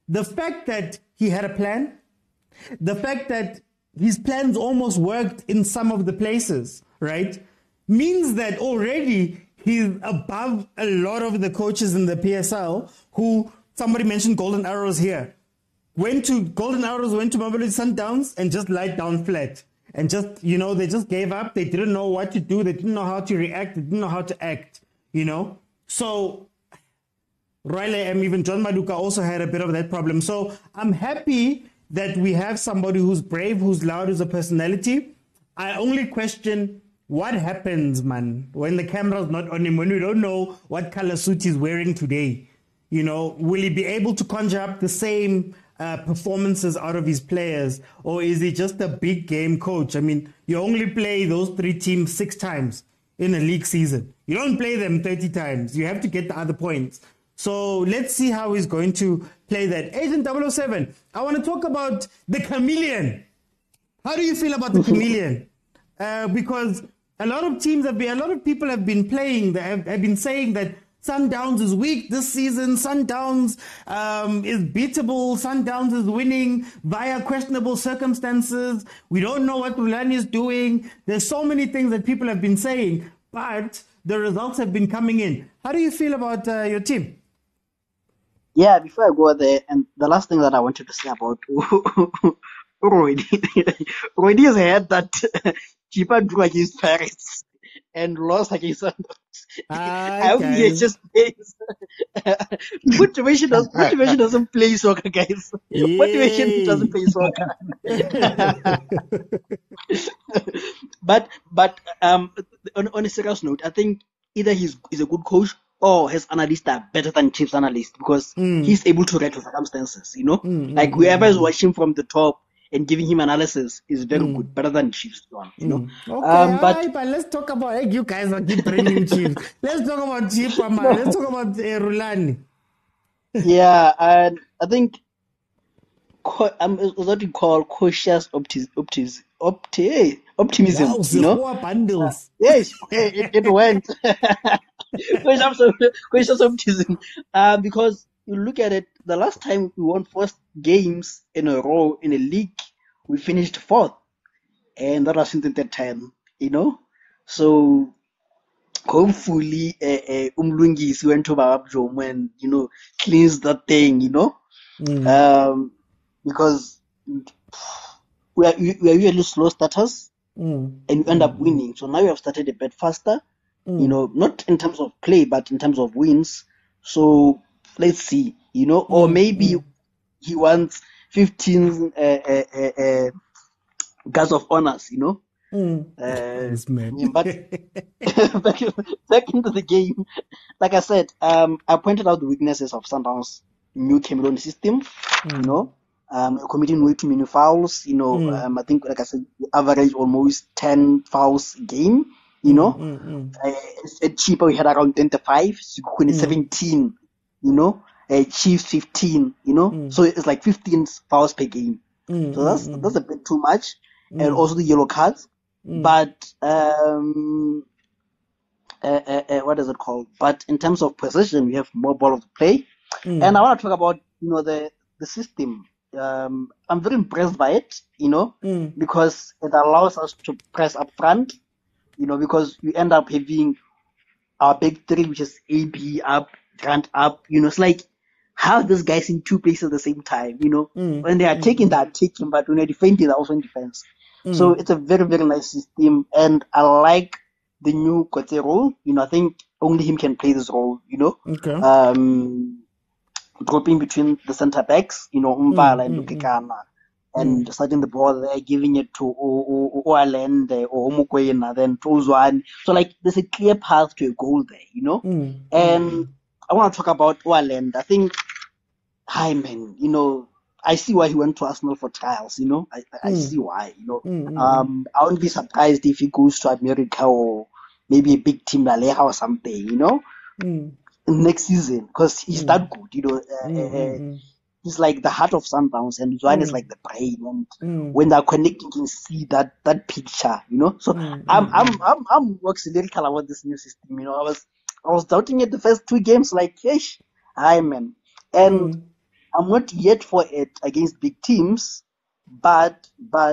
The fact that he had a plan, the fact that his plans almost worked in some of the places, right, means that already he's above a lot of the coaches in the PSL who, somebody mentioned Golden Arrows here, went to Mamelodi Sundowns and just lied down flat. And just, they just gave up. They didn't know what to do. They didn't know how to react. They didn't know how to act, So, Riley and even John Maduka also had a bit of that problem. So I'm happy that we have somebody who's brave, who's loud, who's a personality. I only question what happens, man, when the camera's not on him, when we don't know what color suit he's wearing today. Will he be able to conjure up the same performances out of his players, or is he just a big game coach? I mean, you only play those 3 teams 6 times in a league season. You don't play them 30 times. You have to get the other points. So let's see how he's going to play that. Agent 007, I want to talk about the chameleon. How do you feel about the chameleon? Because a lot of people have been playing, have been saying that Sundowns is weak this season. Sundowns is beatable. Sundowns is winning via questionable circumstances. We don't know what Rulani is doing. There's so many things that people have been saying, but the results have been coming in. How do you feel about your team? Yeah, before I go there, and the last thing that I wanted to say about Roy, Roy has had that Chippa drew against Paris and lost against Sundowns. I Hi, hope he guys. just plays. Motivation doesn't play soccer, guys. Motivation doesn't Yay. play soccer. But on a serious note, I think either he's a good coach or his analysts are better than Chiefs analysts because he's able to react to circumstances. Like whoever is watching from the top and giving him analysis is very good, better than Chiefs one. Okay, all But right, but let's talk about, hey, you guys are keep bringing Chiefs. Let's talk about Chippa, man. Let's talk about Rulani. yeah, and I think what you call cautious optimism. Wow, Sehoana bundles. Yes, it went. Cautious optimism. Because you look at it, the last time we won 4 games in a row in a league, we finished 4th, and that was in 2010. So hopefully, Umlungisi went to Babjom and cleans that thing. Because we are usually slow starters and you end up winning. So now we have started a bit faster, not in terms of play, but in terms of wins. So let's see, or maybe he wants 15 guards of honors, This man. but back into the game, like I said, I pointed out the weaknesses of Sundowns' new Cameroon system, committing way too many fouls, I think, like I said, we average almost 10 fouls a game, At Chippa we had around 25, Sekhukhune 17, Chiefs 15, so it's like 15 fouls per game. So that's a bit too much, and also the yellow cards. But what is it called? But in terms of possession, we have more ball of the play, and I want to talk about the system. I'm very impressed by it, because it allows us to press up front, because we end up having our big three, which is AB up, Grant up, it's like how these guys in 2 places at the same time, when they are taking, they're taking, but when they're defending, they're also in defense. So it's a very, very nice system, and I like the new Khoza role. I think only him can play this role, Okay. Dropping between the center backs, Umbala and Lukekana, and starting the ball there, giving it to Oalende or Mokwena, then to Zwan. So like there's a clear path to a goal there, And I want to talk about Oalende. I think, hi man, I see why he went to Arsenal for trials, I see why, I wouldn't be surprised if he goes to America or maybe a big team like Lekau or something, next season, because he's that good, he's like the heart of Sundowns, and Zwan is like the brain, and when they're connecting, you can see that picture, So I'm lyrical about this new system, I was doubting it the first 2 games, like, yesh, hi man, and I'm not yet for it against big teams, but I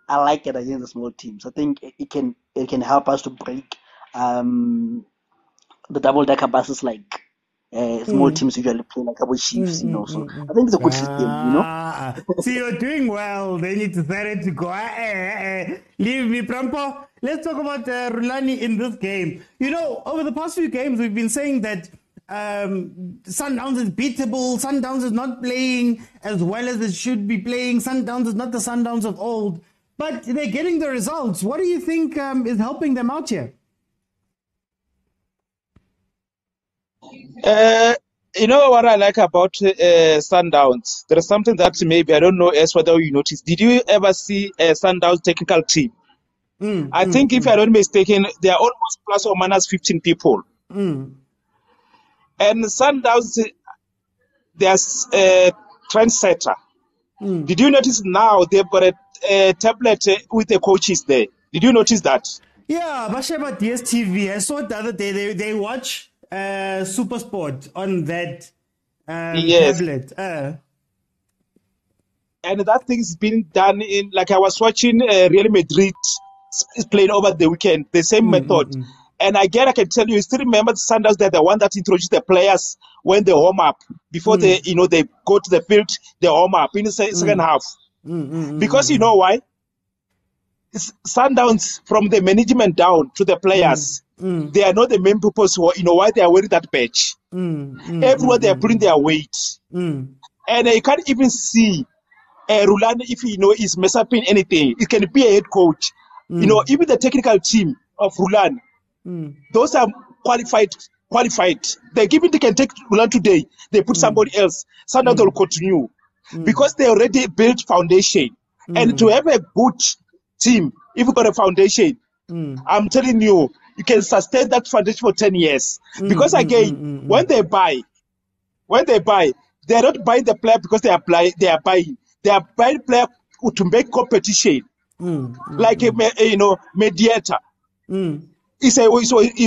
like it against the small teams. I think it can help us to break the double-decker buses like small teams usually play, like our Chiefs, So I think it's a good system, See, you're doing well. They need to start to go. Leave me, Prampo. Let's talk about Rulani in this game. Over the past few games, we've been saying that Sundowns is beatable. Sundowns is not playing as well as it should be playing. Sundowns is not the Sundowns of old, but they're getting the results. What do you think is helping them out here? What I like about Sundowns? There is something that maybe I don't know as whether you noticed. Did you ever see a Sundowns technical team? I think if I'm not mistaken, they are almost plus or minus 15 people. And Sundowns, there's a trendsetter. Did you notice now they've got a tablet with the coaches there? Did you notice that? Yeah, Basheba DSTV. I saw it the other day. They watch Super Sport on that tablet. And that thing's been done in, like I was watching Real Madrid playing over the weekend, the same method. And again, I can tell you, still remember the Sundowns, they're the one that introduced the players when they warm up. Before they go to the field, they warm up in the second half. Because you know why? It's Sundowns, from the management down to the players, they are not the main purpose who, why they are wearing that badge. Everywhere they are putting their weight. And you can't even see Rulani, if is mess up in anything. It can be a head coach. Even the technical team of Rulani, those are qualified. They can take Rulani today. They put somebody else. Sundowns will continue because they already built foundation. And to have a good team, if you got a foundation, I'm telling you, you can sustain that foundation for 10 years. Because again, when they buy, they're not buying the player because they are buying. They are buying player to make competition, like a mediator. He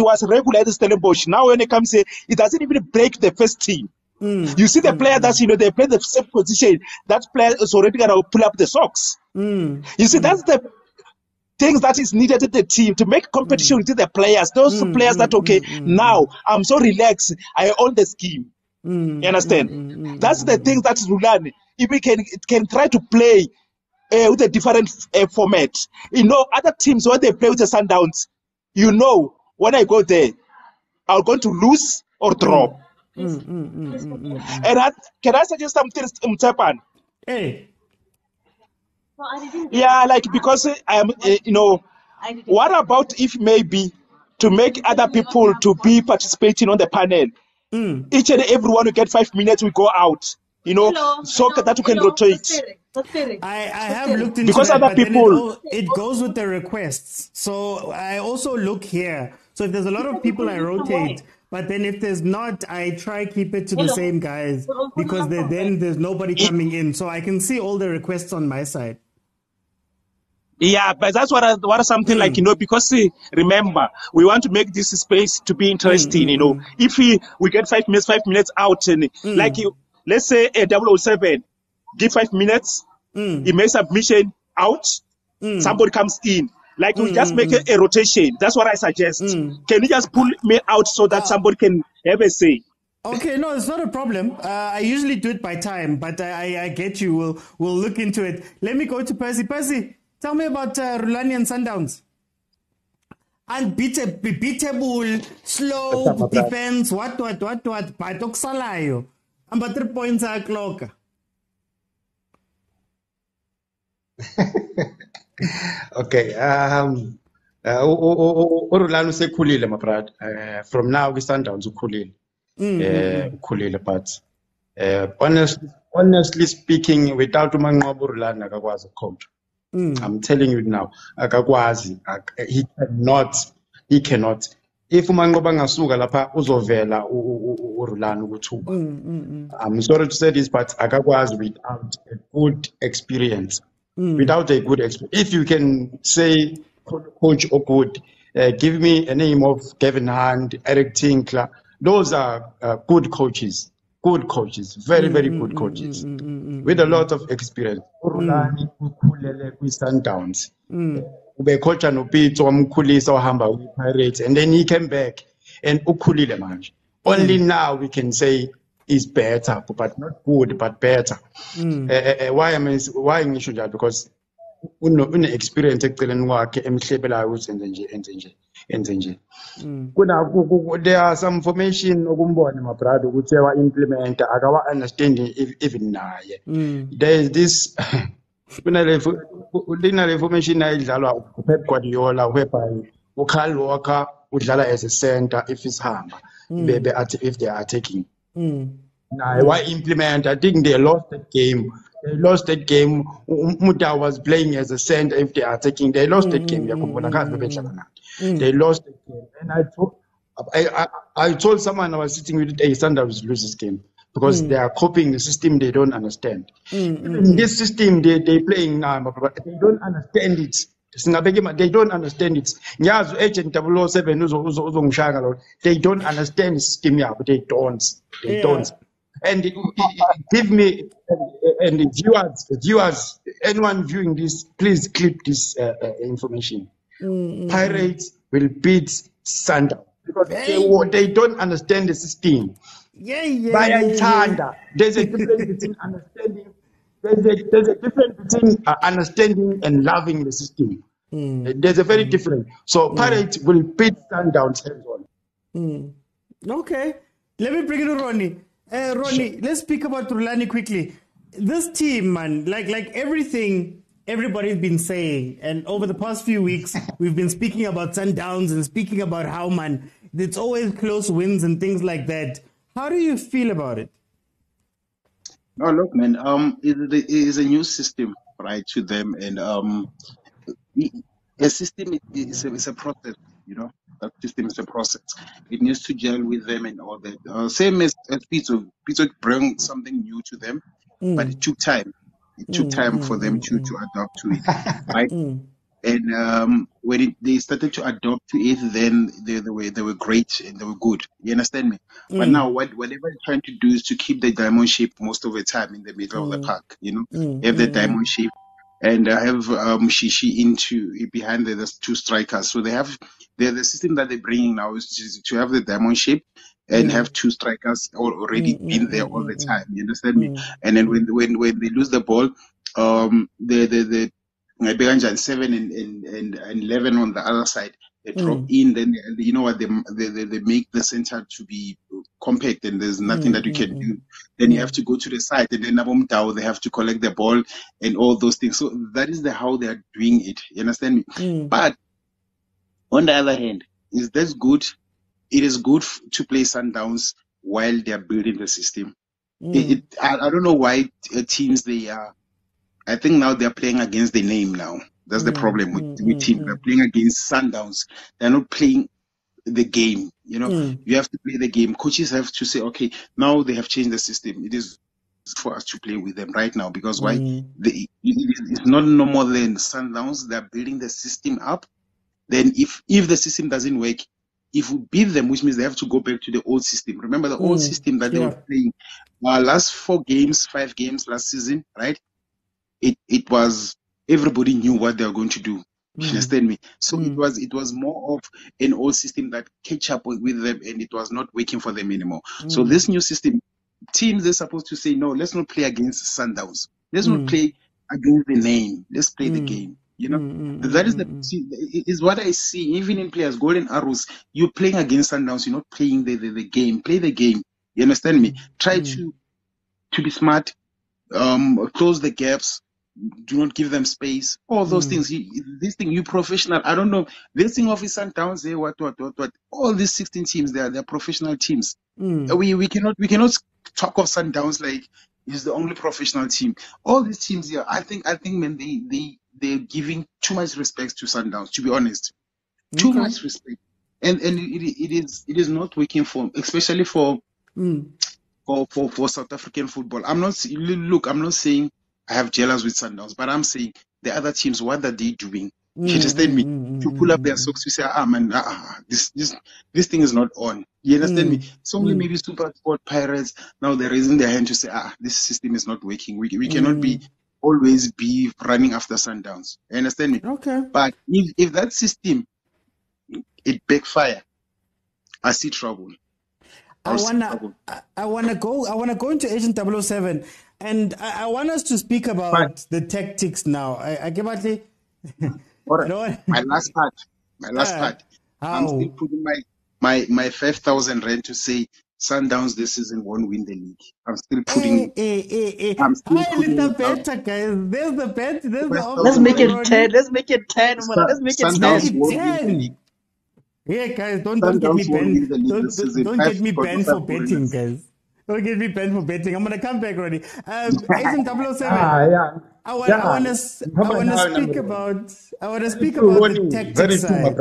was regular at Stellenbosch. Now when it comes, it doesn't even break the first team. You see the player that's they play the same position. That player is already gonna pull up the socks. You see, that's the things that is needed in the team to make competition with the players. Those players that now I'm so relaxed. I own the scheme. You understand? That's the things that is Rulani. If we can try to play with a different format. Other teams when they play with the Sundowns, when I go there, I'm going to lose or draw. And can I suggest something, Mtsepe? Hey. Yeah, because I am, what about if maybe to make other people to be participating on the panel? Each and everyone will get 5 minutes, we go out, so that we can rotate. I have looked into because that, other but people, then it goes with the requests. So I also look here. So if there's a lot of people, I rotate. But then if there's not, I try keep it to the same guys because then there's nobody coming in. So I can see all the requests on my side. Yeah, but that's what something like, because remember, we want to make this space to be interesting, If we get 5 minutes out, and let's say a 007, give 5 minutes, he makes submission out, somebody comes in. We just make a rotation. That's what I suggest. Can you just pull me out so that somebody can have a say? Okay, no, it's not a problem. I usually do it by time, but I get you. We'll look into it. Let me go to Percy. Percy, tell me about Rulani and Sundowns. Unbeatable, slow defense, what, but okusalayo. Amba 3 points clock. Okay. Rulani usekhulile my brother. From now Sundowns ukhulile. Ukhulile, but honestly speaking, without uManqobo Rulani akakwazi coach. I'm telling you now, akakwazi. He cannot. If uManqobo angasuka lapha uzovela uRulani ukuthuba. I'm sorry to say this, but akakwazi without a good experience. Without a good experience. If you can say coach or good, give me a name of Kevin Hand, Eric Tinkler. Those are good coaches. Good coaches. Very, very good coaches. With a lot of experience. Rulani ukhulele kwi-Sundowns. Ube coach no Pitso wamkhulisa wahamba with-Pirates, and then he came back and ukhulile manje. Only now we can say is better, but not good, but better. Why ngisho njalo? Because une experience eceleni kwakhe emhlebelayo ukuthi enze nje. There are some formation okumbona my brother ukuthi wa implement akawa understanding even naye. There is this kunale formation ayidlalwa uPep Guardiola whereby uKyle Walker udlala as a center if isihamba if they are attacking. Now, why implement? I think they lost that game. Muta was playing as a center. If they are attacking, they lost that game. They lost the game. And I told someone I was sitting with it, Sundowns lose this game because they are copying the system they don't understand. In this system they playing now, but they don't understand it. They don't understand it. Agent 007 they don't understand the system. They don't. And give me and the viewers, anyone viewing this, please clip this information. Pirates will beat Sundowns because Hey. they don't understand the system. Bayayithanda. There's a difference between understanding. There's a difference between understanding and loving the system. There's a very different. So Pirates will beat Sundowns hands on. Okay. Let me bring it to Ronnie. Ronnie, let's speak about Rulani quickly. This team, man, like everything everybody's been saying, and over the past few weeks, we've been speaking about Sundowns and speaking about how, man, it's always close wins and things like that. How do you feel about it? No, look, man. It is a new system, right, to them, and a system is a process. You know, that system is a process. It needs to gel with them and all that. Same as Pitso. Pitso bring something new to them, but it took time. It took time for them to adapt to it, right? And when they started to adopt to it, then they were great and they were good. You understand me? But now whatever they're trying to do is to keep the diamond shape most of the time in the middle of the park. You know, have the diamond shape and have Shishi into behind the two strikers. So they have the system that they're bringing now is to have the diamond shape and have two strikers already been there all the time. You understand me? And then when they lose the ball, the 7 and 11 on the other side, they drop in. Then you know what, they make the center to be compact, and there's nothing that you can do. Then you have to go to the side, and then Nabomdao, they have to collect the ball and all those things. So that is how they are doing it. You understand me? But on the other hand, is that good? It is good to play Sundowns while they are building the system. I don't know why teams they are. I think now they're playing against the name now. That's the problem with teams. They're playing against Sundowns. They're not playing the game. You know, you have to play the game. Coaches have to say, okay, now they have changed the system. It is for us to play with them right now because why? It's not no more than Sundowns. They're building the system up. Then if the system doesn't work, if we beat them, which means they have to go back to the old system. Remember the old system that they were playing last 5 games last season, right? It was, everybody knew what they were going to do. You understand me? So it was more of an old system that catch up with them, and it was not working for them anymore. So this new system, teams they're supposed to say, no, let's not play against Sundowns. Let's not play against the name. Let's play the game. You know, that is what I see. Even in players, Golden Arrows, you're playing against Sundowns. You're not playing the game. Play the game. You understand me? Try to be smart. Close the gaps. Do not give them space. All those things. This thing, you professional. I don't know. This thing of Sundowns, what. All these 16 teams, they're professional teams. We cannot talk of Sundowns like it's the only professional team. All these teams here, I think, man, they're giving too much respect to Sundowns. To be honest, too much respect, and it is not working especially for South African football. I'm not saying I have jealous with Sundowns, but I'm saying the other teams, what are they doing? You understand me? To pull up their socks to say, man, this thing is not on. You understand me? So only maybe Super Sport Pirates now they're raising their hand to say, this system is not working. We cannot always be running after Sundowns. You understand me? Okay. But if that system it backfire, I see trouble. I wanna go into Agent 007, and I want us to speak about the tactics now. I give out the my last part. I'm still putting my 5,000 rand to say Sundowns this season won't win the league. I'm still putting. I'm still putting. Little better, guys. There's the bet. There's the offer. Let's make it 10. Let's make it 10. Let's make it Sundowns won't win the league. Yeah, guys, don't get me banned. Don't get me banned for betting, guys. Don't get me banned for betting. I'm gonna come back, Ronnie. Agent 007. I want to speak about the tactics side.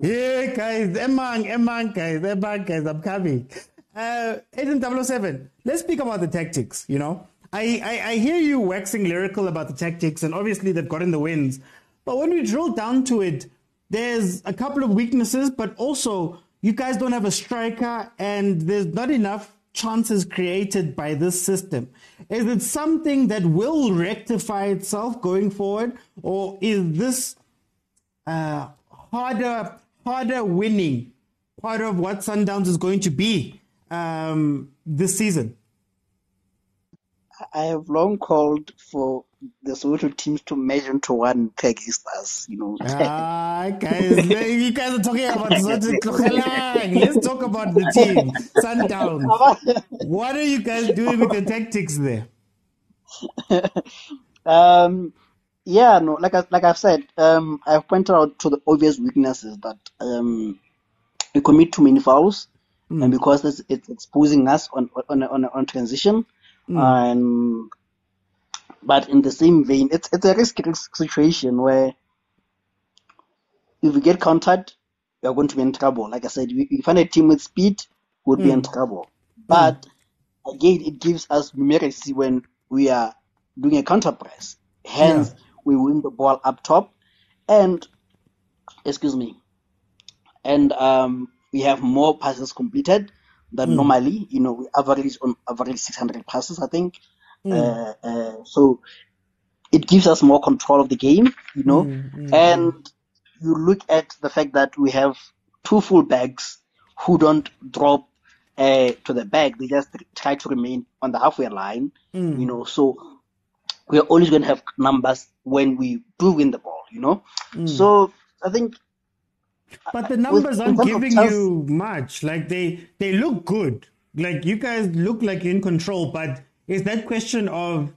Yeah, guys, guys, I'm coming. Agent 007, let's speak about the tactics. You know, I hear you waxing lyrical about the tactics, and obviously they've gotten the wins. But when we drill down to it, there's a couple of weaknesses, but also you guys don't have a striker, and there's not enough chances created by this system. Is it something that will rectify itself going forward, or is this harder harder winning part of what Sundowns is going to be this season? I have long called for the Soweto teams to measure into one against us, Guys, you guys are talking about Soweto. Let's talk about the team, Sundowns. What are you guys doing with your tactics there? Like I've said, I've pointed out to the obvious weaknesses that we commit too many fouls, and because it's exposing us on transition, but in the same vein, it's a risky situation where if we get countered, we are going to be in trouble. Like I said, we find a team with speed, would be in trouble. But again, it gives us numeracy when we are doing a counter press. Hence, we win the ball up top, and we have more passes completed than normally. We average 600 passes, I think. So it gives us more control of the game, and you look at the fact that we have two full backs who don't drop to the back; they just try to remain on the halfway line, So we are always going to have numbers when we do win the ball, So I think. But the numbers aren't giving you much. Like they look good. Like you guys look like you're in control, but it's that question of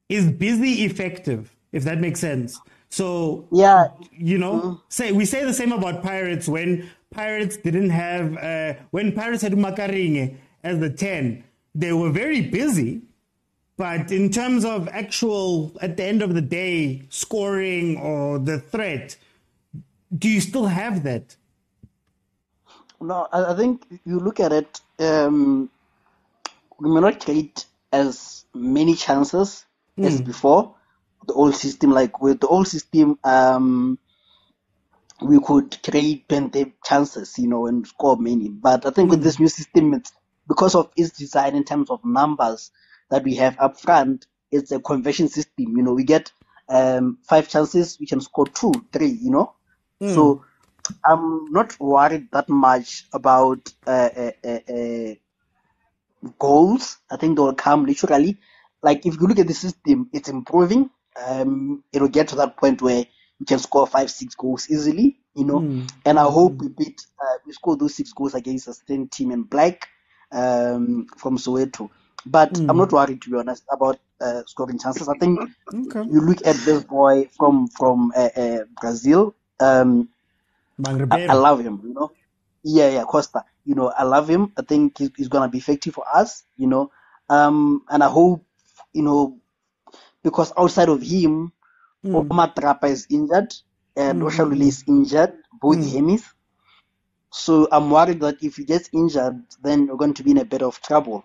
is busy effective, if that makes sense. So we say the same about Pirates when Pirates didn't have when Pirates had Makaringe as the 10, they were very busy. But in terms of actual, at the end of the day, scoring or the threat, do you still have that? No, I think you look at it, we may not create as many chances as before. The old system, like with the old system, we could create plenty chances, and score many. But I think with this new system, it's because of its design in terms of numbers that we have up front, it's a conversion system. We get 5 chances, we can score 2, 3, So I'm not worried that much about goals. I think they will come literally. Like if you look at the system, it's improving. It'll get to that point where you can score 5, 6 goals easily, And I hope we score those 6 goals against a certain team in black from Soweto. But I'm not worried, to be honest, about scoring chances. I think you look at this boy from Brazil. I love him, Yeah, Costa. I love him. I think he's gonna be effective for us, And I hope, because outside of him, Omar Trapa is injured and Oshalule is injured, both hemis. So I'm worried that if he gets injured, then we're going to be in a bit of trouble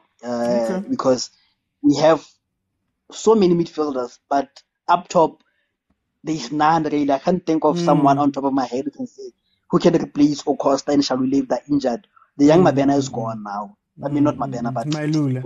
because we have so many midfielders, but up top there's none really. I can't think of someone on top of my head who can replace Costa and Shalule if they're injured. The young Mabena is gone now. I mean, not Mabena, but Mailula,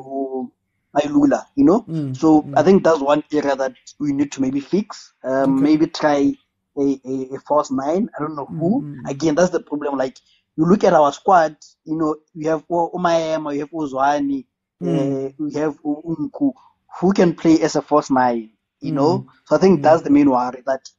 So I think that's one area that we need to maybe fix. Maybe try a false 9. I don't know who. Again, that's the problem. Like, you look at our squad, we have Umayema, we have Uzwani, we have Unku, who can play as a false 9, So I think that's the main worry, that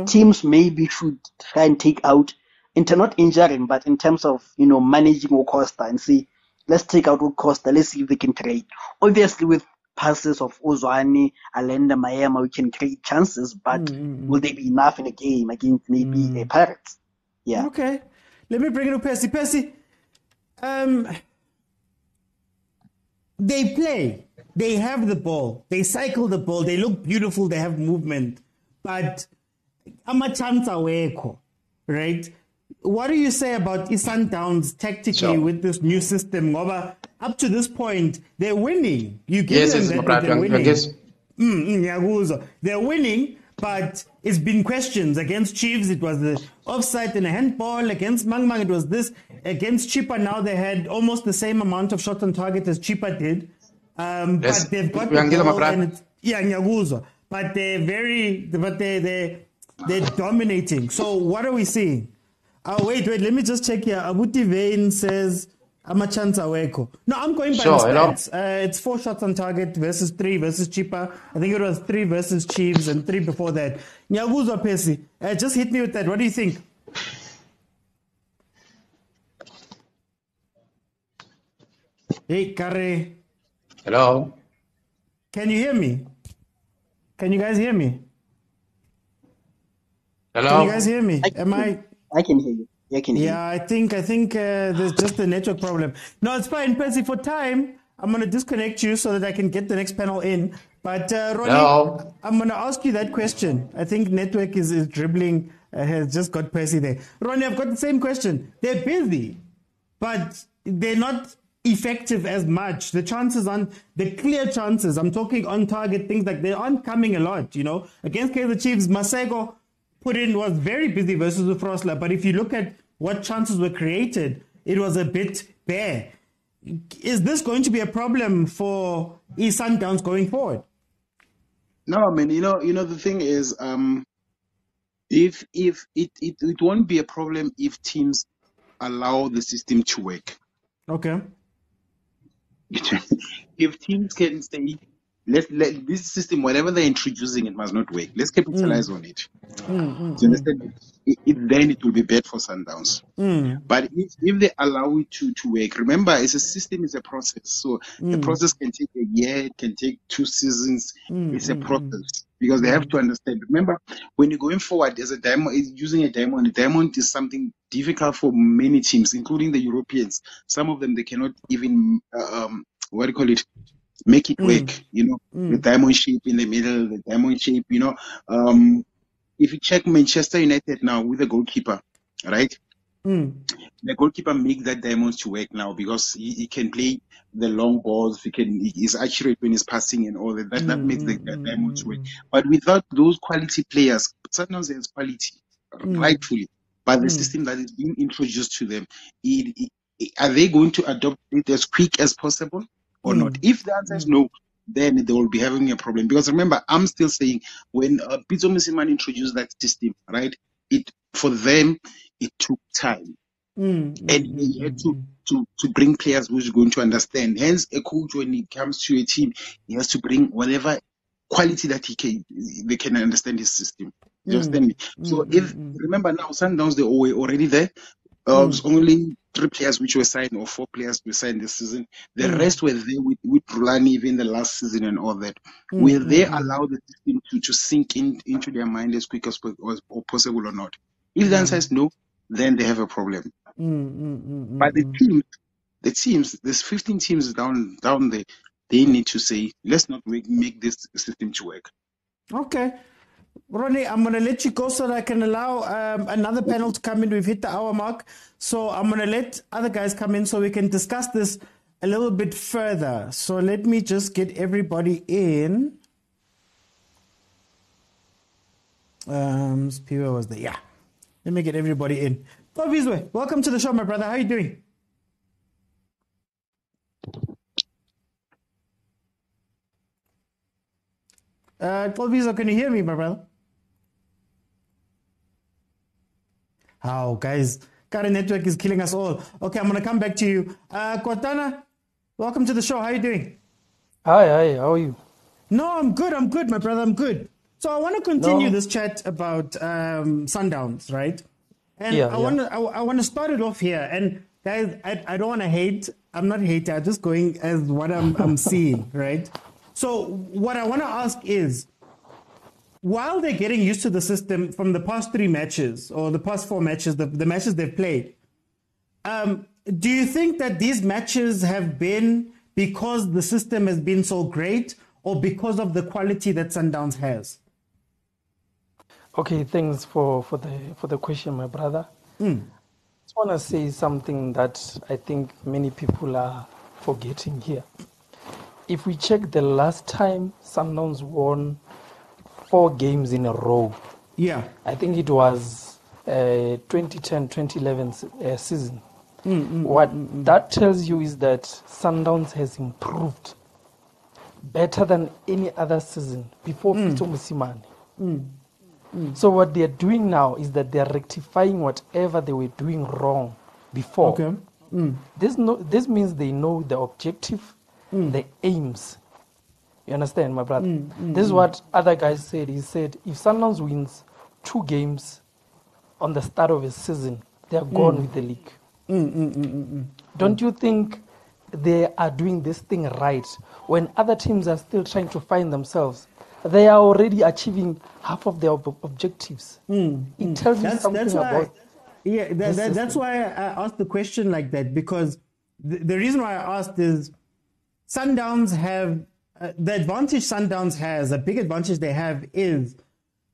teams maybe should try and take out, not injuring, but in terms of, managing Costa and see, let's take out Costa, let's see if we can trade. Obviously, with passes of Uzwani, Alenda, Mayema, we can create chances, but will they be enough in a game against maybe a Pirates? Yeah. Okay. Let me bring it to Percy. Percy, they play. They have the ball. They cycle the ball. They look beautiful. They have movement. But ama-chance awekho, right? What do you say about Sundowns tactically with this new system? Ngoba up to this point, they're winning. You give them that they're winning. They're winning, but it's been questions. Against Chiefs, it was the offside and a handball. Against Mang, it was this. Against Chippa, now they had almost the same amount of shots on target as Chippa did. But they've got the ball and Nyaguzo. But they're dominating. So what are we seeing? Oh, wait. Let me just check here. Abuti Vane says, I'm a chance aweko. No, I'm going by Sure, the hello? stats. It's 4 shots on target versus 3 versus Chippa. I think it was 3 versus Chiefs and 3 before that. Nyaguzwa Pesi. Just hit me with that. What do you think? Hey, Kare. Hello? Can you hear me? Can you guys hear me? Hello? Can you guys hear me? I can hear you. I can hear you. Yeah, I think there's just a network problem. No, it's fine, Percy. For time, I'm going to disconnect you so that I can get the next panel in. But Ronnie, Hello? I'm going to ask you that question. I think network is dribbling, has just got Percy there. Ronnie, I've got the same question. They're busy, but they're not effective as much. The chances aren't the clear chances. I'm talking on target things like they aren't coming a lot. Against Kaizer Chiefs, Masego was very busy versus Ufrosla, but if you look at what chances were created, it was a bit bare. Is this going to be a problem for East Sundowns going forward? No, I mean, the thing is, if it won't be a problem if teams allow the system to work. Okay. If teams can say, let this system, whatever they're introducing, it must not work. Let's capitalize on it. Do you understand? Then it will be bad for Sundowns. But if they allow it to work, remember, it's a system, it's a process. So the process can take a year, it can take 2 seasons. It's a process because they have to understand. Remember, when you're going forward as a diamond, using a diamond is something difficult for many teams, including the Europeans. Some of them, they cannot even, make it work, the diamond shape in the middle, the diamond shape, if you check Manchester United now with the goalkeeper, right? The goalkeeper makes that diamond to work now because he can play the long balls. He's accurate when he's passing and all that. That makes the diamond to work. But without those quality players, sometimes there's quality, rightfully. But the system that is being introduced to them, are they going to adopt it as quick as possible or not? If the answer is no, then they will be having a problem. Because remember, I'm still saying when Pitso Mosimane introduced that system, right? For them, it took time. And he had to bring players who's going to understand. Hence, a coach, when it comes to a team, he has to bring whatever quality that they can understand his system. You understand me? So remember now, Sundowns, they were already there. Only 3 players which were signed, or 4 players were signed this season. The rest were there with Rulani even the last season and all that. Will they allow the system to sink into their mind as quick as possible or not? If the answer is no, then they have a problem. But the teams, there's 15 teams down there. They need to say, let's not make this system to work. Okay. Ronnie, I'm going to let you go so that I can allow another panel to come in. We've hit the hour mark. So I'm going to let other guys come in so we can discuss this a little bit further. So let me just get everybody in. Spiwa was there. Yeah. Let me get everybody in. Tovizwe, welcome to the show, my brother. How are you doing? Tovizwe, can you hear me, my brother? Oh, guys, current network is killing us all. Okay, I'm going to come back to you. Kotana, welcome to the show. How are you doing? Hi, how are you? No, I'm good, my brother, I'm good. So I want to continue this chat about Sundowns, right? And I want to start it off here. And guys, I don't want to hate. I'm not hating. I'm just going as what I'm seeing, right? So what I want to ask is, while they're getting used to the system from the past 3 matches or the past 4 matches, the matches they've played, do you think that these matches have been because the system has been so great or because of the quality that Sundowns has? Okay, thanks for the question, my brother. I just want to say something that I think many people are forgetting here. If we check the last time Sundowns won 4 games in a row, I think it was 2010-2011 season. What that tells you is that Sundowns has improved better than any other season before Pitso Mosimane. So what they are doing now is that they are rectifying whatever they were doing wrong before. Okay. This means they know the objective, the aims. You understand, my brother? This is what other guys said. He said, if Sundowns wins 2 games on the start of a season, they are gone with the league. Don't you think they are doing this thing right when other teams are still trying to find themselves? They are already achieving half of their objectives. It tells you something about. Yeah, that's why I asked the question like that, because the reason why I asked is Sundowns have the advantage Sundowns has, a big advantage they have is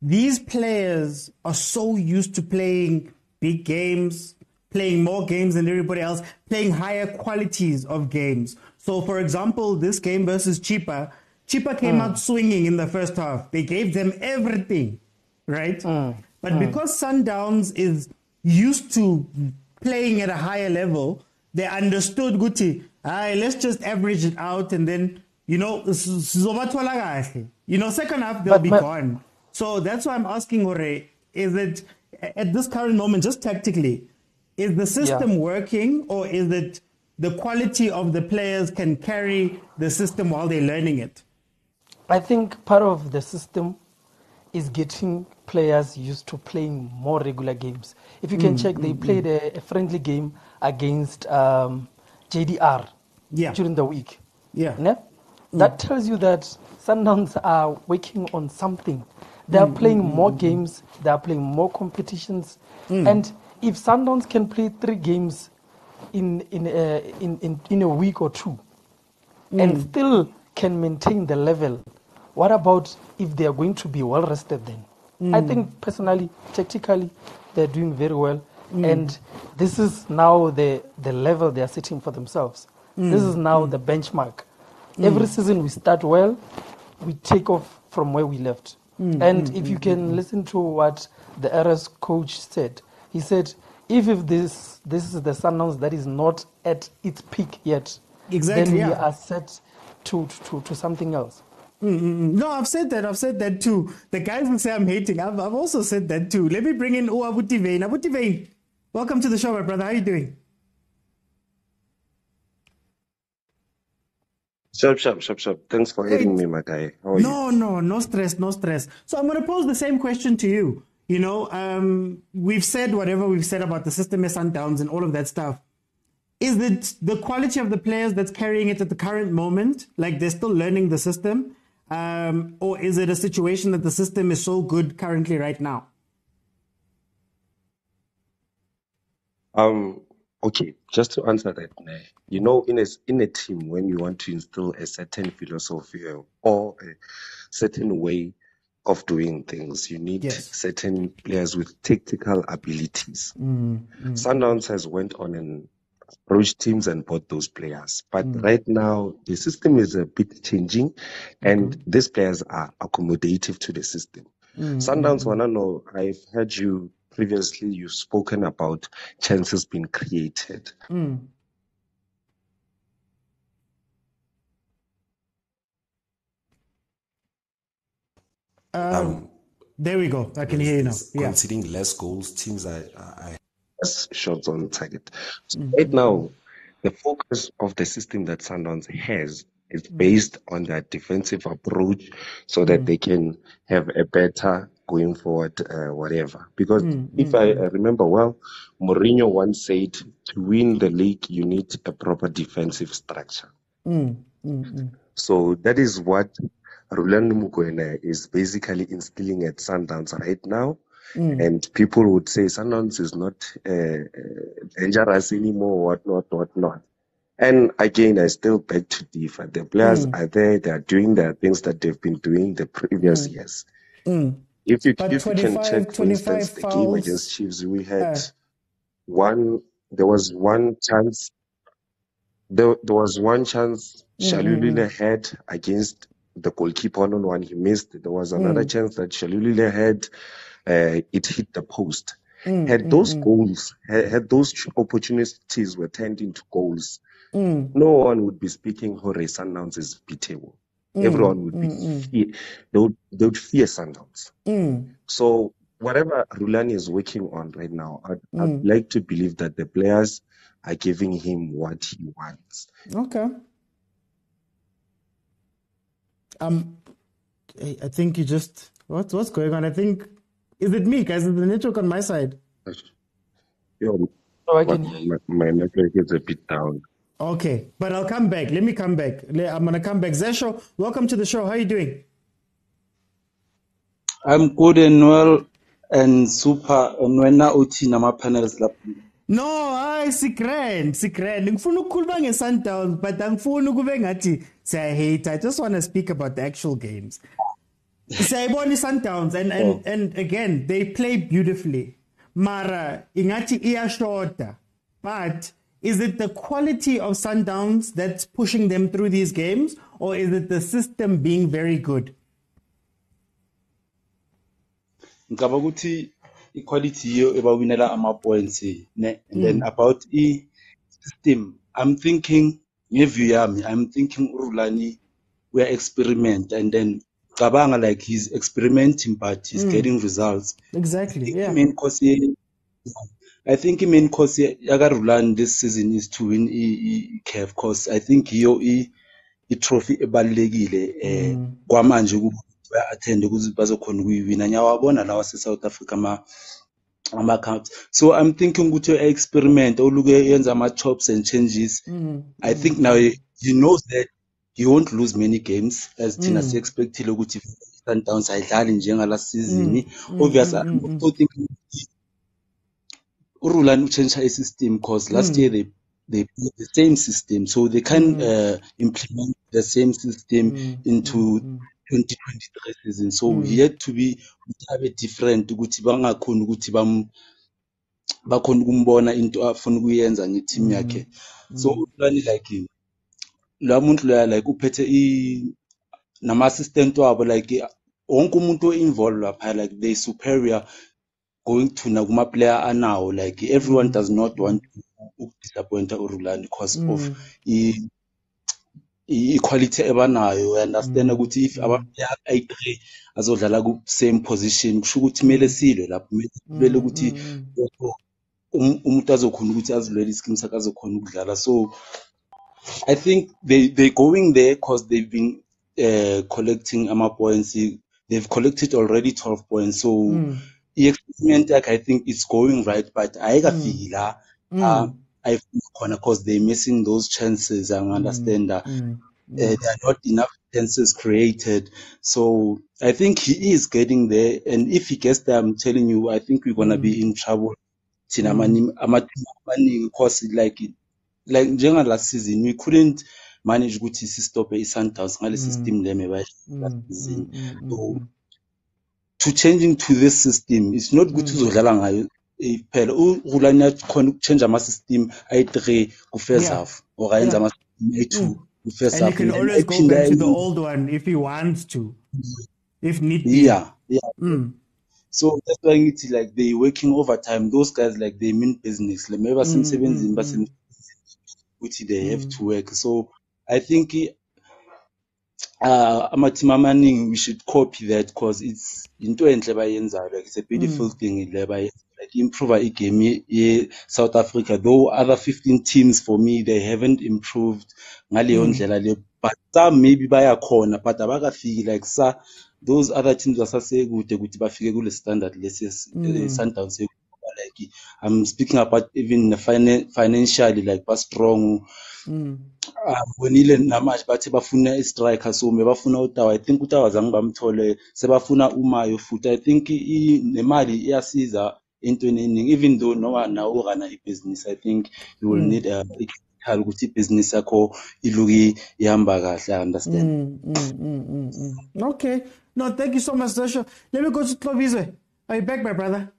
these players are so used to playing big games, playing more games than everybody else, playing higher qualities of games. So, for example, this game versus Chippa came out swinging in the first half. They gave them everything, right? But because Sundowns is used to playing at a higher level, they understood, Guti, let's just average it out and then, second half they'll be gone. So that's why I'm asking, Ore, is it at this current moment, just tactically, is the system working, or is it the quality of the players can carry the system while they're learning it? I think part of the system is getting players used to playing more regular games. If you can check, they played a friendly game against JDR during the week. That tells you that Sundowns are working on something. They are playing more games. They are playing more competitions. And if Sundowns can play 3 games in a week or 2, and still can maintain the level, what about if they are going to be well rested then? I think personally, tactically, they're doing very well. And this is now the level they are setting for themselves. This is now the benchmark. Every season we start well, we take off from where we left. And if you can listen to what the RS coach said, he said, if this is the Sundowns that is not at its peak yet, then we are set to something else. No, I've said that too. The guys who say I'm hating, I've also said that too. Let me bring in Abuti Vein, welcome to the show, my brother. How are you doing? Sharp. Thanks for having me, my guy. How are you? No stress. So I'm going to pose the same question to you. We've said whatever we've said about the system as Sundowns and all of that stuff. Is it the quality of the players that's carrying it at the current moment? Like they're still learning the system? Or is it a situation that the system is so good currently right now? Okay, just to answer that, in a team, when you want to instill a certain philosophy or a certain way of doing things, you need certain players with tactical abilities. Sundowns has went on and approached teams and bought those players. But right now, the system is a bit changing, and these players are accommodative to the system. Sundowns wanna know, I've heard you previously, you've spoken about chances being created. There we go. I can hear you now. Conceding less goals, teams are less shots on target. So right now, the focus of the system that Sundowns has is based on that defensive approach, so that they can have a better going forward, whatever. Because if I remember well, Mourinho once said, to win the league, you need a proper defensive structure. So that is what Rulani Mokwena is basically instilling at Sundowns right now. And people would say Sundowns is not dangerous anymore, whatnot. And again, I still beg to differ. The players are there, they are doing the things that they've been doing the previous years. If you can check, for instance, the game against Chiefs, we had there was one chance Shalulile had against the goalkeeper on one, he missed. There was another chance that Shalulile had, it hit the post. Had those goals, had those opportunities were turned into goals, no one would be speaking Hore Sundowns is beatable. Everyone would be they would fear Sundowns. So whatever Rulani is working on right now, I'd like to believe that the players are giving him what he wants. Okay. I think you just what's going on? I think is it me, guys? Is the network on my side? Yo, my network is a bit down. Okay, but I'll come back. Let me come back. I'm gonna come back. Zesho, welcome to the show. How are you doing? I'm good and well and super and when now uthi nama panels lapho. No, hayi sikrand. Ngifuna ukukhuluma ngeSundowns, but angifuni kube ngathi siyahate. I just want to speak about the actual games. Siyayibona iSundowns and again they play beautifully. Mara ingathi iyashota. But is it the quality of Sundowns that's pushing them through these games, or is it the system being very good? Ngicabanga ukuthi equality yiyo ebawinela ama-points ne and then about system I'm thinking ngeview yami I'm thinking Rulani we are experiment and then cabanga like he's experimenting but he's getting results. Exactly. Yeah. I think the main cause yaka Rulani this season is to win CAF cause I think hiyo trophy ebalekile kwamanje attend ukuze bazokhona ukuyiwina nyawabona lawa se-South Africa ama-account. So I'm thinking ukuthi experiment oluke yenza ama-chops and changes. I think now he knows that he won't lose many games as thina si-expectile ukuthi Sundowns ayidlali njengalast season. Obviously I'm also thinking Rulani change a system because last year they played the same system so they can implement the same system into 2023 season. So he had to be a bit different ukuthi bangakhona ukuthi bakhona ukumbona into afuna ukuyenza ngeteam yakhe. So Rulani like la muntu like uphethe nama assistant wabo like wonke umuntu involved lapha like they superior going to nakuma player anawo like everyone does not want to disappoint Rulani because of equality ebanayo. I understand ukuthi if abaplayer ay3 azodlala ku same position kusho ukuthi kumele silwe lapho kumele ukuthi umuntu azokhona ukuthi azilwele iskill sakhe azokhona ukudlala. So I think they going there because they've been collecting points. They've collected already 12 points. So the experiment I think it's going right, but I feel I feel because they're missing those chances. I understand that there are not enough chances created. So I think he is getting there, and if he gets there, I'm telling you, I think we're gonna be in trouble. Because like during last season, we couldn't manage to stop Sundowns ngale system leme last season. So to changing to this system, it's not good to uzodlala ngayo phela. Rulani khona ukuchange ama system ay3 ku first half or ayenza ama system ay2 ku first half. And he can always go back to the old one if he wants to, if need be. So that's why it's like they working overtime. Those guys like they mean business. Like maybe since 17, but they have to work. So I think we should copy that because it's into enhle bayenzayo. Like it's a beautiful thing like improve a game South Africa. Though other 15 teams for me they haven't improved ngaleyo ndlela le, but some maybe bayakhona but abakafiki like those other teams basasekude ukuthi bafike kule standard lesi Sundowns. Like I'm speaking about even financially like ba strong. Bonile namanje bathi bafuna i-striker so bafuna uTawa. I think uTawa zange bamthole sebafuna uMayo futhi. I think nemali iyasiza entweni eningi even though nawo rana i-business. I think you will need a ukuthi i-business yakho iluki ihamba kahle. I understand. Okay. No, thank you so much, Zesho. Let me go to Tlobizwe. Are you back, my brother?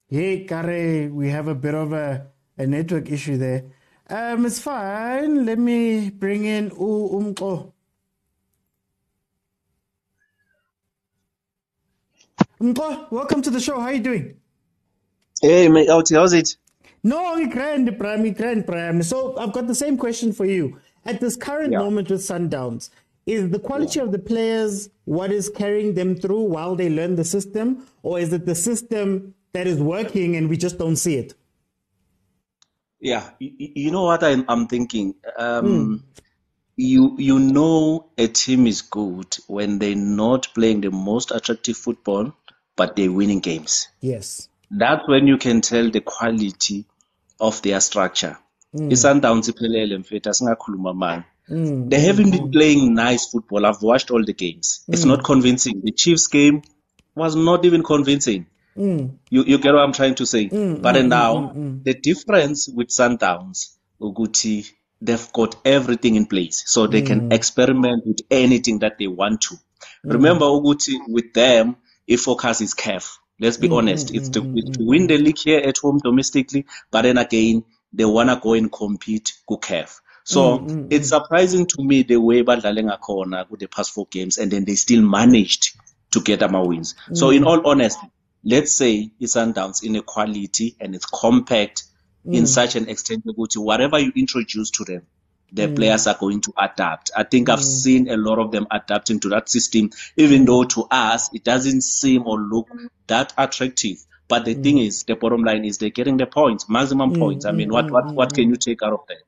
Hey, Kare, we have a bit of a network issue there. It's fine. Let me bring in Umko. Umko, welcome to the show. How are you doing? Hey, mate, how's it? No, Prime. So I've got the same question for you. At this current moment with Sundowns, is the quality of the players what is carrying them through while they learn the system, or is it the system that is working and we just don't see it? Yeah, you know what I'm thinking? You know a team is good when they're not playing the most attractive football, but they're winning games. Yes. That's when you can tell the quality of their structure. iSundowns iphelele mfethu asingakhuluma manje. They haven't been playing nice football. I've watched all the games. It's not convincing. The Chiefs game was not even convincing. You get what I'm trying to say? But now, the difference with Sundowns, Uguti, they've got everything in place. So they can experiment with anything that they want to. Remember, Uguti, with them, if focus is CAF. Let's be honest. It's to win the league here at home domestically, but then again, they want to go and compete with CAF. So it's surprising to me the way Badlalenga Corner with the past 4 games, and then they still managed to get them a wins. So in all honesty, let's say it's Sundowns in a quality and it's compact in such an extent that whatever you introduce to them, the players are going to adapt. I think I've seen a lot of them adapting to that system, even though to us it doesn't seem or look that attractive. But the thing is, the bottom line is they're getting the points, maximum points. I mean, what can you take out of that?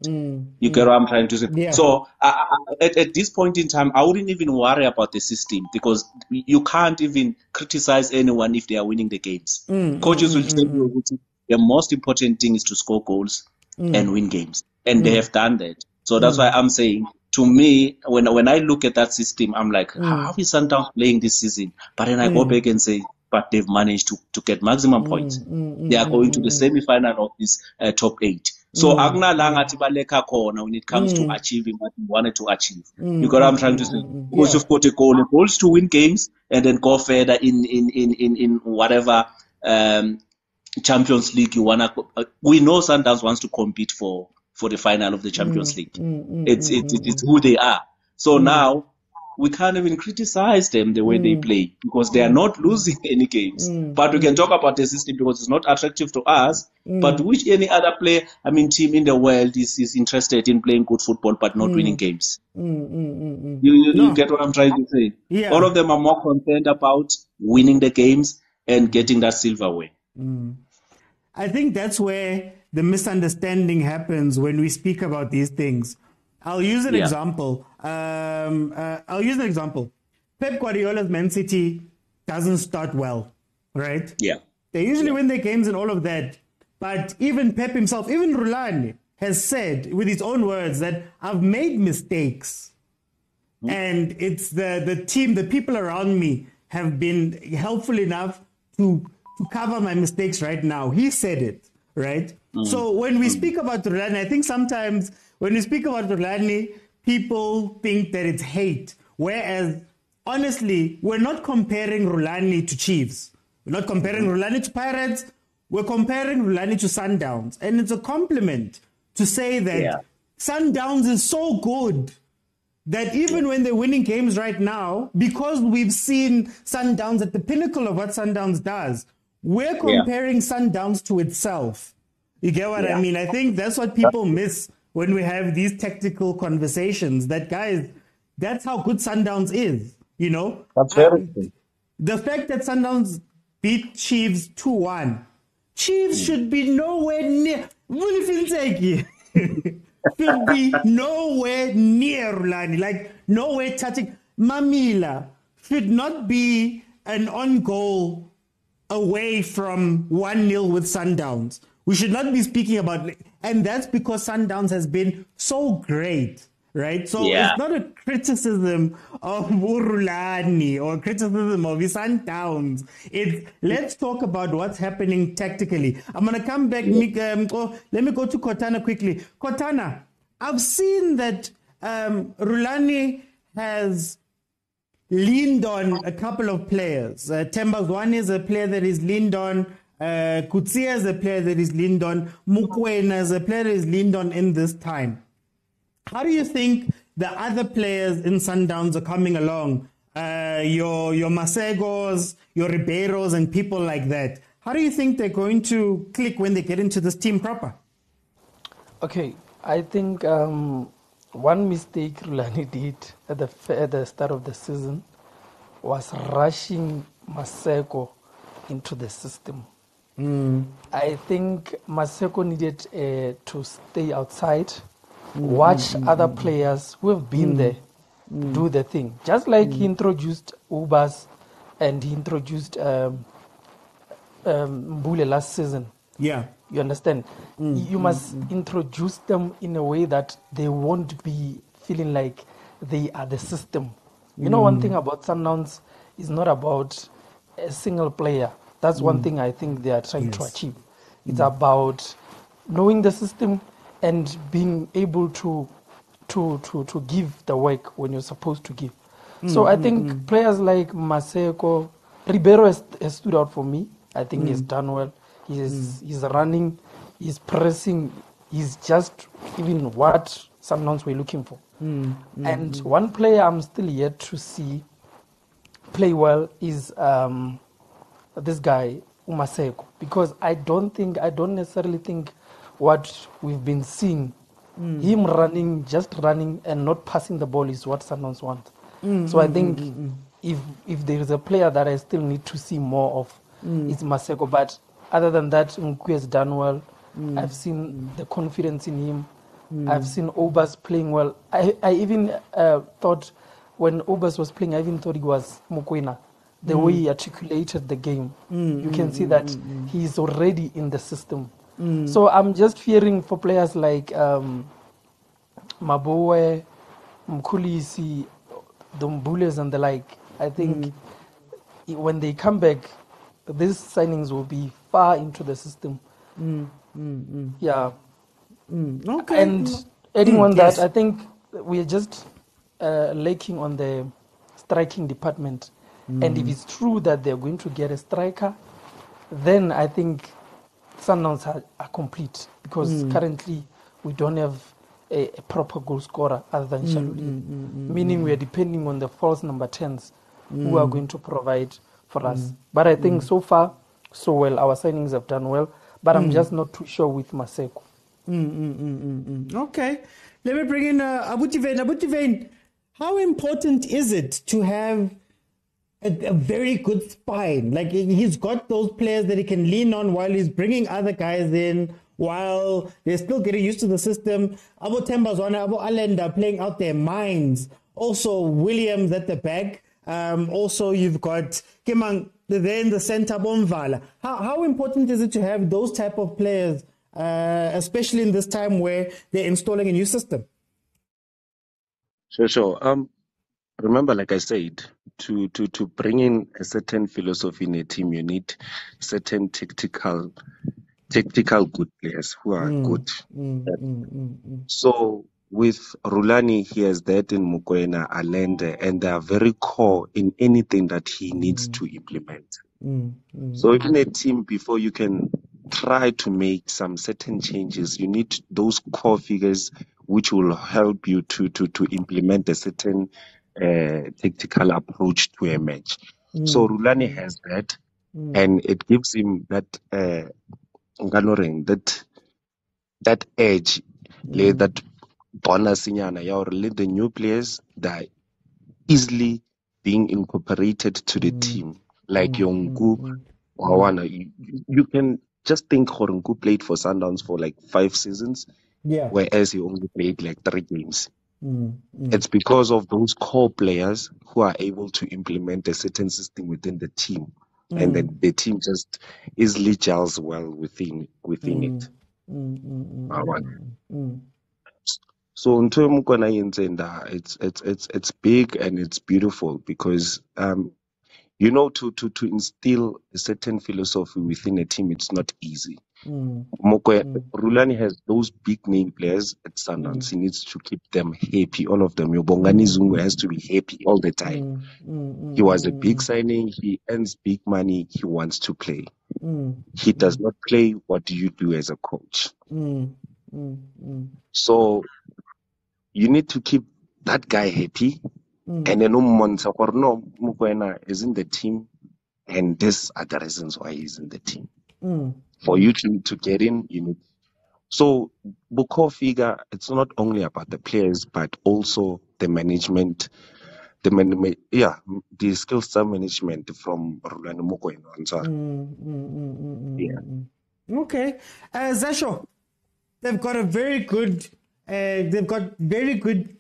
You get what I'm trying to say? Yeah. So at this point in time, I wouldn't even worry about the system because you can't even criticize anyone if they are winning the games. Coaches will tell you the most important thing is to score goals and win games. And they have done that. So that's why I'm saying, to me, when I look at that system, I'm like, how is Sundowns playing this season? But then I go back and say, but they've managed to get maximum points. They are going to the semi-final of this top 8. So when it comes to achieving what you wanted to achieve. You got what I'm trying to say? Because you've got a goals to win games and then go further in whatever Champions League you wanna. We know Sundowns wants to compete for the final of the Champions League. It's who they are. So now we can't even criticize them the way they play because they are not losing any games. But we can talk about the system because it's not attractive to us. But which any other player, team in the world is interested in playing good football but not winning games? You get what I'm trying to say? Yeah. All of them are more concerned about winning the games and getting that silverware. I think that's where the misunderstanding happens when we speak about these things. I'll use an example. Pep Guardiola's Man City doesn't start well, right? Yeah. They usually win their games and all of that. But even Pep himself, even Rulani, has said with his own words that I've made mistakes. And it's the team, the people around me have been helpful enough to cover my mistakes right now. He said it, right? So when we speak about Rulani, I think sometimes when we speak about Rulani, people think that it's hate. Whereas, honestly, we're not comparing Rulani to Chiefs. We're not comparing Rulani to Pirates. We're comparing Rulani to Sundowns. And it's a compliment to say that Sundowns is so good that even when they're winning games right now, because we've seen Sundowns at the pinnacle of what Sundowns does, we're comparing Sundowns to itself. You get what I mean? I think that's what people miss when we have these tactical conversations. That, guys, that's how good Sundowns is, you know? That's very good. The fact that Sundowns beat Chiefs 2-1, Chiefs should be nowhere near. Should be nowhere near Rulani, like nowhere touching. MAMMILA should not be an on goal away from 1-0 with Sundowns. We should not be speaking about, and that's because Sundowns has been so great, right? So it's not a criticism of Rulani or criticism of Sundowns. Let's talk about what's happening tactically. I'm going to come back. Let me go to Kotana quickly. Kotana, I've seen that Rulani has leaned on a couple of players. Tembazwane is a player that is leaned on. Kutsia is a player that is leaned on. Mokwena is a player that is leaned on in this time. How do you think the other players in Sundowns are coming along? Your Masegos, your Ribeiros, and people like that. How do you think they're going to click when they get into this team proper? Okay, I think one mistake Rulani did at the start of the season was rushing Maseko into the system. I think Maseko needed to stay outside, watch other players who have been there do the thing. Just like he introduced Ubas and he introduced Mbule last season. Yeah. You understand? You must introduce them in a way that they won't be feeling like they are the system. You know, one thing about Sundowns is not about a single player. That's one thing I think they are trying to achieve. It's about knowing the system and being able to give the work when you're supposed to give. So I think players like Maseko, Ribeiro has stood out for me. I think he's done well. He's running, he's pressing, he's just even what Sundowns were looking for. And one player I'm still yet to see play well is this guy, Umaseko, because I don't necessarily think what we've been seeing, him just running and not passing the ball is what Sundowns want. So I think if there is a player that I still need to see more of, it's Maseko. But other than that, Nkwe has done well. I've seen the confidence in him. I've seen Obas playing well. I even thought when Obas was playing, I even thought he was Mokwena. The way he articulated the game, you can see that he's already in the system. So I'm just fearing for players like Maboe, Mkulisi, the Mbules and the like. I think when they come back, these signings will be far into the system. Yeah. Okay. And adding on that, I think we are just lacking on the striking department. And if it's true that they're going to get a striker, then I think Sundowns are complete, because currently we don't have a proper goal scorer other than Shaluli, meaning we are depending on the false number 10s who are going to provide for us. But I think so far, so well. Our signings have done well, but I'm just not too sure with Maseko. Okay. Let me bring in Abutivain. Abutivain, how important is it to have a very good spine? Like, he's got those players that he can lean on while he's bringing other guys in, while they're still getting used to the system. Abu Tembazwana, Abu Alenda playing out their minds. Also, Williams at the back. Also, you've got Kimang there in the center, Bonvala. How important is it to have those type of players, especially in this time where they're installing a new system? Sure. Remember, like I said, to bring in a certain philosophy in a team, you need certain tactical good players who are good. So with Rulani, he has that in Mokwena, Alende, and they are very core in anything that he needs to implement. So in a team, before you can try to make some certain changes, you need those core figures which will help you to implement a certain tactical approach to a match. So Rulani has that, and it gives him that that edge, that bonus or the new players that are easily being incorporated to the team, like Yongu Wawana. You can just think Horungu played for Sundowns for like 5 seasons, whereas he only played like 3 games. It's because of those core players who are able to implement a certain system within the team, and then the team just easily gels well within it. So in terms of it's big and it's beautiful, because to instill a certain philosophy within a team, it's not easy. Rulani has those big name players at Sundowns. He needs to keep them happy, all of them. Yobongani Zungu has to be happy all the time. He was a big signing. He earns big money. He wants to play. He does not play. What do you do as a coach? So you need to keep that guy happy. And then Mokwena is in the team, and these are the reasons why he's in the team. For you to get in, you need. So, Buko figure, it's not only about the players, but also the management, the skill staff management from Rulani Mokwena. Yeah. Okay. Zasho, they've got very good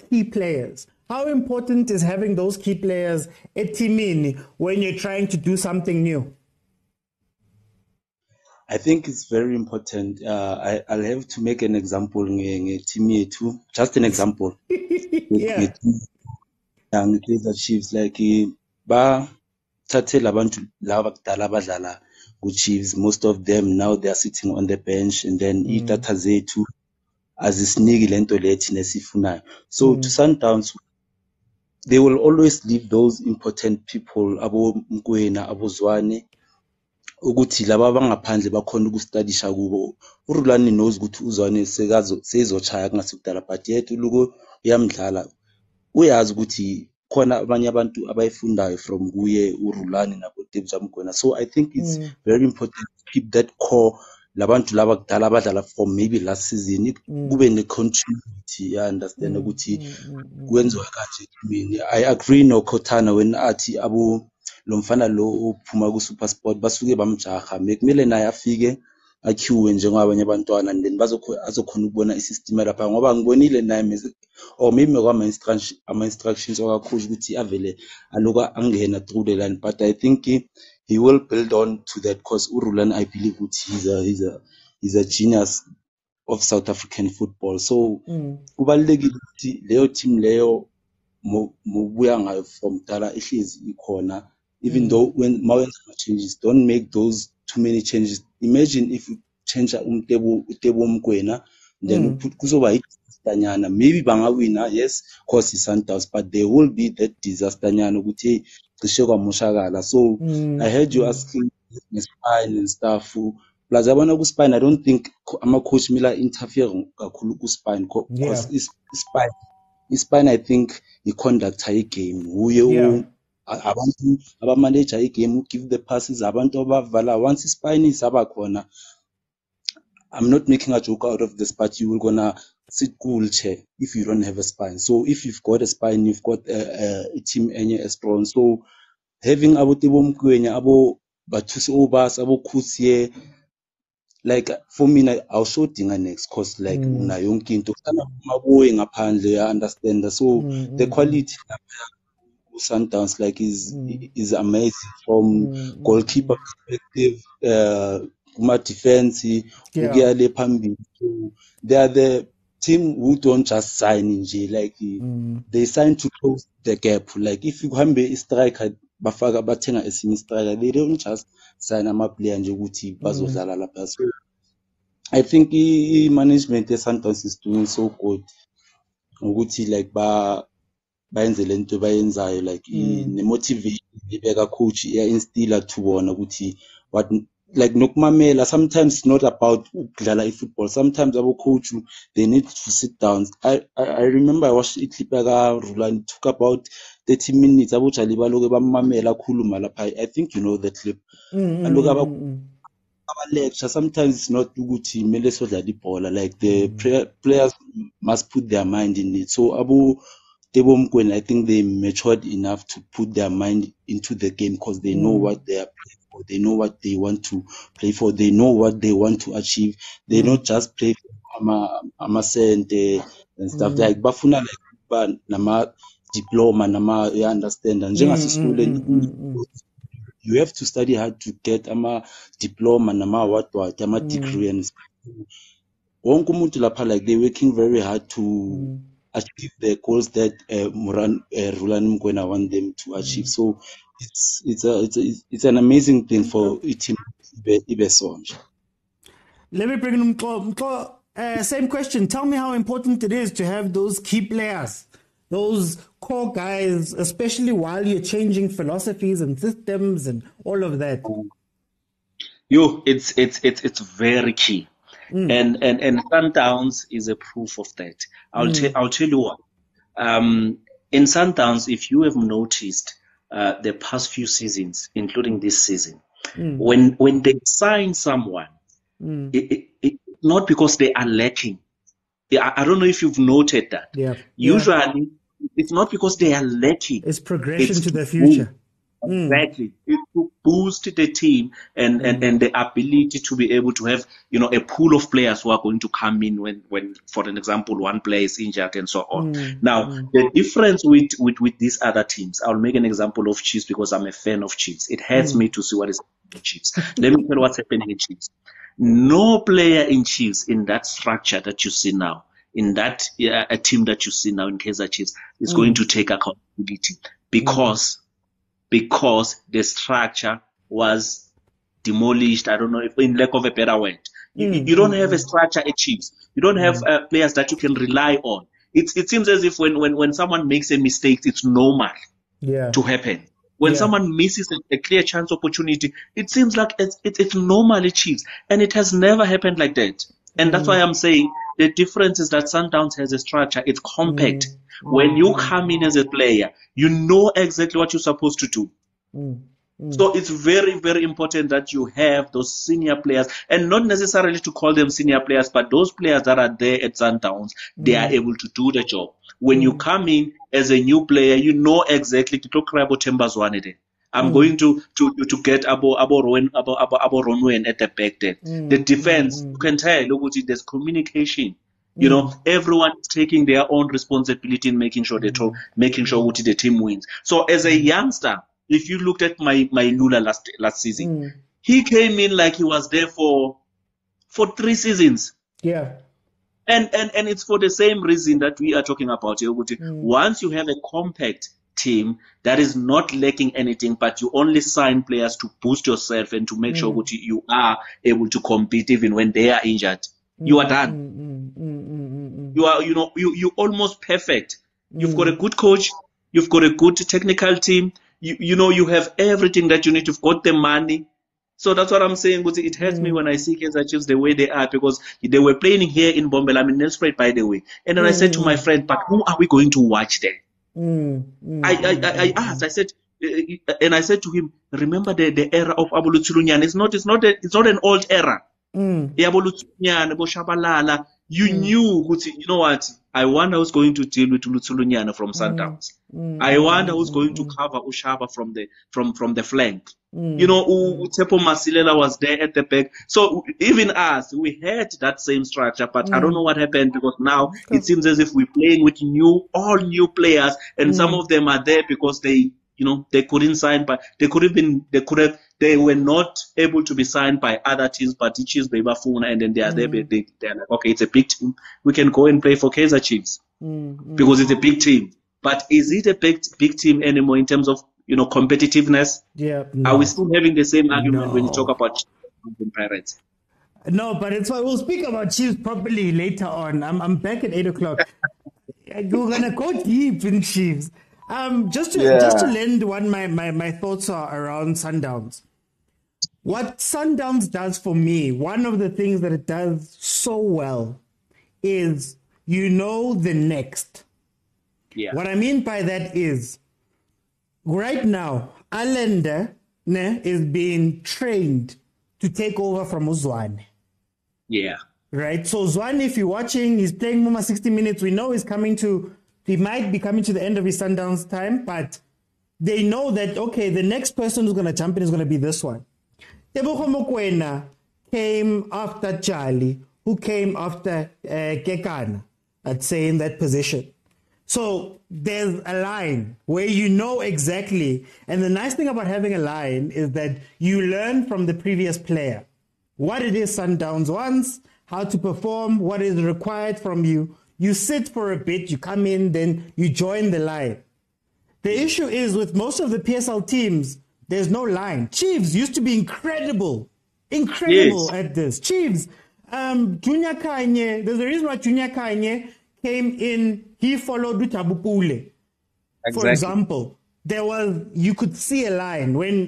key players. How important is having those key players at Timini when you're trying to do something new? I think it's very important. I'll have to make an example nge-team too. Just an example. Yeah. Kaizer Chiefs like bathathela abantu laba bakudala abadlala ku-Chiefs. Most of them now they are sitting on the bench, and then idatha zethu azisiniki lento le thina esifunayo. So to Sundowns, they will always leave those important people, abo Mokwena, abo Zwane, ukuthi laba bangaphandle bakhona ukustudisha kubo. uRulani knows ukuthi uZwane sezochaya kungasukudala, but yet uluko uyamdlala, uyazi ukuthi khona abanye abantu abayifundayo from kuye uRulani nabo Mokwena. So I think it's very important to keep that core, labantu laba kudala abadlala from maybe last season, kube ne-continuity. I understand ukuthi kwenziwa kanje kimi. I agree noKhotana when athi abo lo mfana lo uphuma ku-super sport basuke bamjaha, kumele naye afike akhiwe njengabanye abantwana, and then azokhona ukubona isystem lapha, ngoba ngibonile naye or maybe ama-instructions wakacoach ukuthi avele aloku angena through the line, but I think he will build on to that because uRulani, I believe ukuthi he's a genius of South African football. So kubalulekile ukuthi leyo team leyo mobuya ngayo from dala ihlezi ikhona, even though when mawenza changes, don't make those too many changes. Imagine if you change Utebo Mokwena, then kuzoba disaster. Maybe bangawina, yes, cause it's Sundowns, but there will be that disaster ukuthi cishe moshakala. So I heard you asking spine and stuff. Plus yabona ku-spine, I don't think ama-coach Miller interfere kakhulu ku-spine because ispine I think i-conductor igame, uye abantu abamanager igame, give the passes, abantu abavala. Once ispine isaba khona, I'm not making a joke out of this, but you will gonna sit wheelchair if you don't have a spine. So if you've got a spine, you've got a team enye strong. So having abo Tebo Mokwena, abo Bathusi Obas, abo Khutsie, like for me, I'll show dinga next cause like una yonke into kana mabuye ngaphandle, I understand. So the quality Sundowns like is amazing from goalkeeper perspective, kuma defense, ukuya le phambili. So they are the team who don't just sign nje, like they sign to close the gap. Like if you hambe striker bafaka bathenga esinye striker, they don't just sign ama player nje ukuthi bazodlala lapha. So I think management Sundowns is doing so good ukuthi like bayenze lento bayenzayo, like ne-motivation ibeka coach iya-instilla to bona ukuthi what, like nokumamela. Sometimes it's not about ukudlala football. Sometimes abo coach they need to sit down. I remember I watched clip ka Rulani, took about 30 minutes abo Jali baloke bamamela khuluma lapha. I think you know that clip. Aloku lecture. Sometimes it's not ukuthi mele sodlala ibhola, like the players must put their mind in it. So abo Tebo Mokwena, I think they matured enough to put their mind into the game because they know what they are playing for. They know what they want to play for. They know what they want to achieve. They not just play for amasente and stuff. Like bafuna like nama diploma nama, you understand. And you have to study hard to get ama diploma nama what ama degree and stuff. Wonke umuntu lapha, like they're working very hard to achieve the goals that Rulani Mokwena want them to achieve. So it's an amazing thing for a team. Let me bring in same question. Tell me how important it is to have those key players, those core guys, especially while you're changing philosophies and systems and all of that. It's very key. And Sundowns is a proof of that. I'll tell you what. In Sundowns, if you have noticed the past few seasons, including this season, When they sign someone, it not because they are lacking. I don't know if you've noted that. Usually, it's not because they are lacking. It's progression to the future. Exactly. It's to boost the team and the ability to be able to have, a pool of players who are going to come in when for an example, one player is injured and so on. Now, the difference with these other teams, I'll make an example of Chiefs because I'm a fan of Chiefs. It hurts me to see what is happening in Chiefs. Let me tell you what's happening in Chiefs. No player in Chiefs in that structure that you see now, in that a team that you see now in Kaizer Chiefs is going to take accountability because the structure was demolished. I don't know if in lack of a better word. You don't have a structure at Chiefs. You don't have players that you can rely on. It seems as if when someone makes a mistake, it's normal to happen. When someone misses a clear chance opportunity, it seems like it's normal at Chiefs. And it has never happened like that. And that's why I'm saying the difference is that Sundowns has a structure. It's compact. When you come in as a player, you know exactly what you're supposed to do. So it's very, very important that you have those senior players, and not necessarily to call them senior players, but those players that are there at Sundowns, they are able to do the job. When you come in as a new player, you know exactly I'm going to get Abo Ronwen at the back there. The defense, you can tell, look, there's communication. Everyone is taking their own responsibility in making sure the team wins. So as a youngster, if you looked at my Lula last season, he came in like he was there for 3 seasons. And it's for the same reason that we are talking about here. Once you have a compact team that is not lacking anything, but you only sign players to boost yourself and to make sure you are able to compete even when they are injured, you are done. You are, you're almost perfect. You've got a good coach. You've got a good technical team. You have everything that you need. You've got the money. So that's what I'm saying. It hurts me when I see Kaizer Chiefs the way they are, because they were playing here in Bombela. I'm in Nelspruit, by the way. And then I said to my friend, but who are we going to watch there? I asked, I said, and I said to him, remember the era of Abolutsulunyana. It's not an old era. Shabalala. You knew, you know what? I wonder who's going to deal with Lutsulunyana from Sundowns. I wonder who's going to cover Ushaba from the flank. Utepo Masilela was there at the back. So even us, we had that same structure, but I don't know what happened, because now it seems as if we're playing with all new players, and some of them are there because they couldn't sign, but they were not able to be signed by other teams, but the Chiefs, and then they are there. They're like, okay, it's a big team. We can go and play for Kaizer Chiefs because it's a big team. But is it a big team anymore in terms of competitiveness? No. Are we still having the same argument when you talk about Chiefs and Pirates? No, but it's why we'll speak about Chiefs properly later on. I'm back at 8:00. We're gonna go deep in Chiefs. Just to lend my thoughts are around Sundowns. What Sundowns does for me, one of the things that it does so well is the next. What I mean by that is, right now, Allende is being trained to take over from Uzwane. Right? So Zwane, if you're watching, he's playing Muma 60 minutes. We know he might be coming to the end of his Sundowns time, but they know that, okay, the next person who's going to jump in is going to be this one. Mokwena came after Charlie, who came after Kekana, I'd say, in that position. So there's a line where you know exactly, and the nice thing about having a line is that you learn from the previous player what it is Sundowns wants, how to perform, what is required from you. You sit for a bit, you come in, then you join the line. The issue is with most of the PSL teams, there's no line. Chiefs used to be incredible at this. Chiefs, Junior Khanye, there's a reason why Junior Khanye came in, he followed with Tabupule. For example, you could see a line. When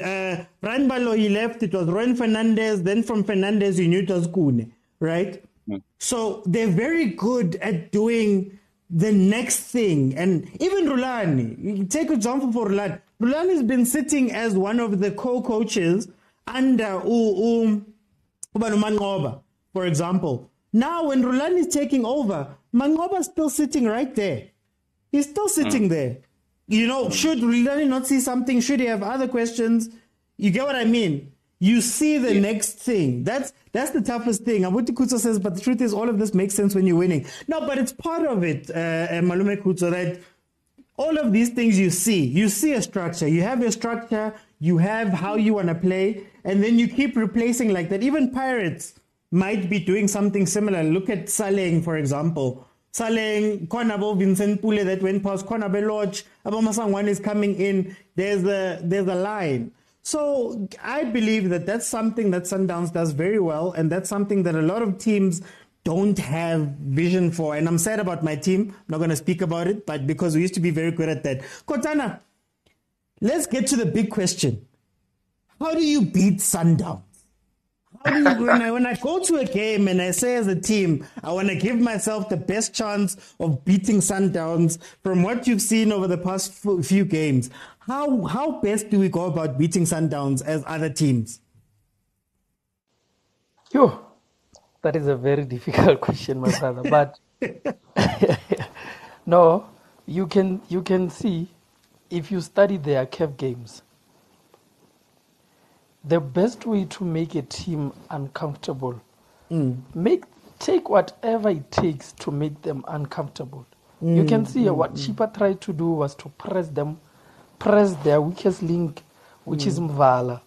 Ranbalo, he left, it was Ron Fernandez, then from Fernandez, you knew it was Kune, right? So they're very good at doing the next thing. And even Rulani, you take example for Rulani. Rulani has been sitting as one of the co-coaches under Mangoba, for example. Now, when Rulani is taking over, Mangoba's still sitting right there. He's still sitting there. You know, should Rulani not see something? Should he have other questions? You get what I mean? You see the next thing. That's the toughest thing. Abuti Khutso says, but the truth is all of this makes sense when you're winning. No, but it's part of it, Malume Khutso, that all of these things you see a structure. You have your structure, you have how you want to play, and then you keep replacing like that. Even Pirates might be doing something similar. Look at Saleng, for example. Saleng, Konabo, Vincent Pule that went past, Konabe Lodge, Abamasangwan is coming in. There's a line. So I believe that that's something that Sundowns does very well, and that's something that a lot of teams don't have vision for. And I'm sad about my team. I'm not going to speak about it, but because we used to be very good at that. Kotana, let's get to the big question. How do you beat Sundowns? When I go to a game and I say as a team, I want to give myself the best chance of beating Sundowns from what you've seen over the past few games, how best do we go about beating Sundowns as other teams? That is a very difficult question, my brother. But no, you can see if you study their CAF games. The best way to make a team uncomfortable, take whatever it takes to make them uncomfortable. You can see what Chippa tried to do was to press their weakest link, which is Mvala,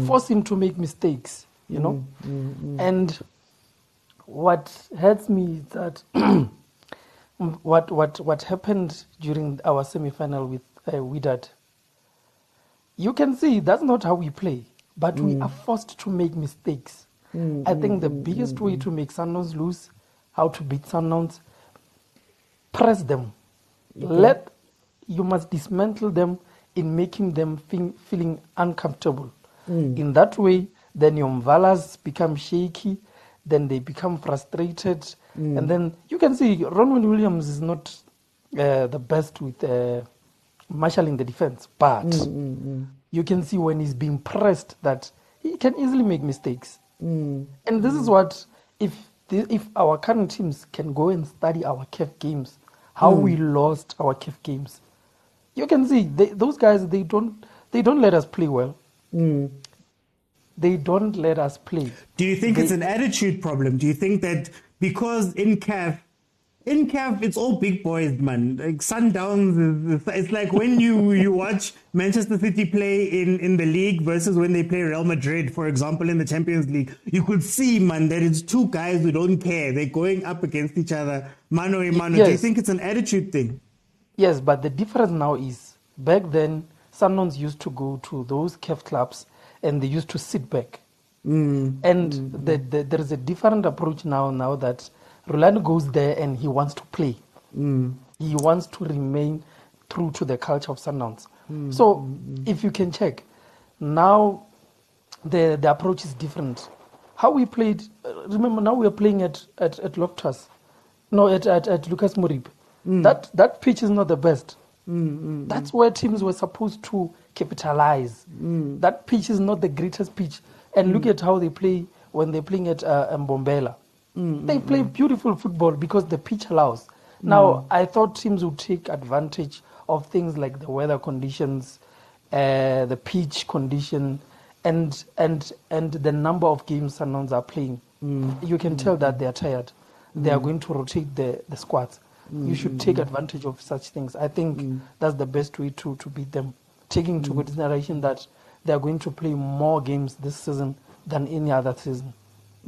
force him to make mistakes, you know. And what hurts me is that what happened during our semi-final with Wydad. You can see that's not how we play. But we are forced to make mistakes. I think the biggest way to make Sundowns lose, how to beat Sundowns, press them. You must dismantle them in making them feeling uncomfortable. In that way, then your Mvalas become shaky, then they become frustrated. And then you can see Ronwen Williams is not the best with marshalling the defense, but you can see when he's being pressed that he can easily make mistakes. And this is what, if our current teams can go and study our CAF games, how we lost our CAF games, you can see those guys, they don't let us play well. They don't let us play. Do you think it's an attitude problem? Do you think that because in CAF, it's all big boys, man. Like Sundowns, it's like when you watch Manchester City play in the league versus when they play Real Madrid, for example, in the Champions League. You could see, man, that it's two guys who don't care. They're going up against each other, mano a mano. Yes. Do you think it's an attitude thing? Yes, but the difference now is, back then, Sundowns used to go to those CAF clubs and they used to sit back. And there is a different approach now that Rulani goes there and he wants to play. He wants to remain true to the culture of Sundowns. So if you can check, now the approach is different. How we played, remember now we are playing at Loftus, at Lucas Mourib. That pitch is not the best. That's where teams were supposed to capitalize. That pitch is not the greatest pitch. And look at how they play when they're playing at Mbombela. They play beautiful football because the pitch allows. Now, I thought teams would take advantage of things like the weather conditions, the pitch condition, and the number of games Sundowns are playing. You can tell that they are tired. They are going to rotate the squads. You should take advantage of such things. I think that's the best way to beat them, taking into consideration that they are going to play more games this season than any other season.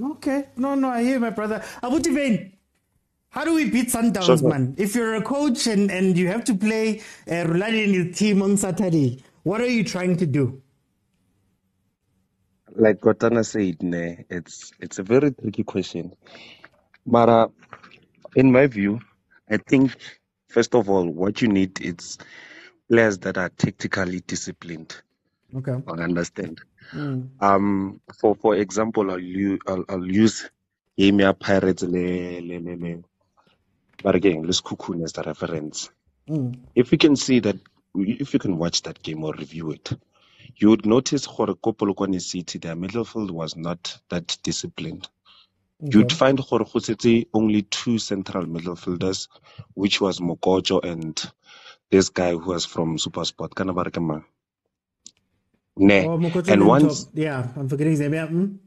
Okay. No, I hear my brother. Abuti, how do we beat Sundowns, man? If you're a coach and you have to play Rulani and his team on Saturday, what are you trying to do? Like Kotana said, it's a very tricky question. But in my view, I think, first of all, what you need is players that are tactically disciplined. Okay. I understand. For example, I'll use Gamia Pirates but again, let's Cocoon as the reference. If you can see that, if you can watch that game or review it, you would notice gore ko Polokwane City, their midfield was not that disciplined. You'd find gore go setse only 2 central midfielders, which was Mokojo and this guy who was from Supersport. Kana ba re ke mang? Ne. And once, yeah, I'm forgetting his name.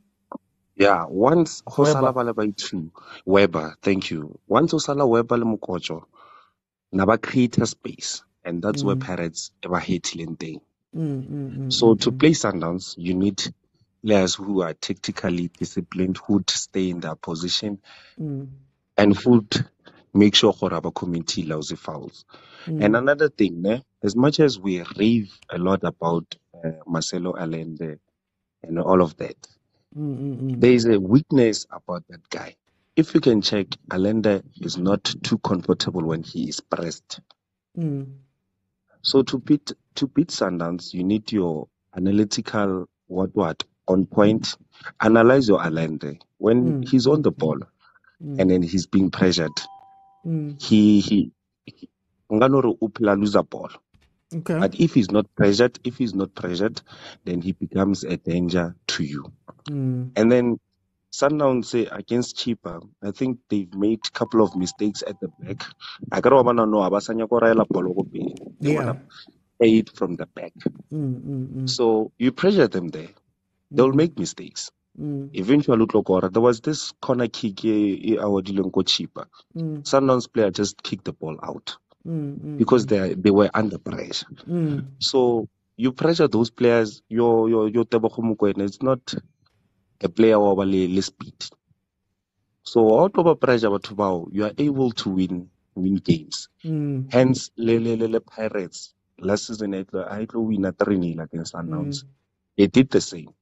yeah, once Weber. Khosala ba le ba two, Weber, thank you. Once Osala Weber le Mokojo, na ba create a space, and that's where Pirates ever hit thing. So to play Sundowns, you need players who are tactically disciplined, who'd stay in their position, and who'd make sure Horaba community lousy fouls. And another thing, as much as we rave a lot about Marcelo Allende and all of that, there is a weakness about that guy. If you can check, Allende is not too comfortable when he is pressed. So to beat Sundowns, you need your analytical what on point. Analyze your Allende when he's on the ball and then he's being pressured. He lose a ball. Okay. But if he's not pressured, then he becomes a danger to you. And then Sundowns say against Chippa, I think they've made a couple of mistakes at the back. I got to know they want to aid from the back. So you pressure them there. They'll make mistakes. Eventually, there was this corner kick our Chippa. Sundowns player just kicked the ball out because they were under pressure. So you pressure those players. Your Tebogo Mokwena, it's not a player over speed. So out of pressure, you are able to win games. Hence, the Pirates last season I win a 3-0 against Sundowns. They did the same,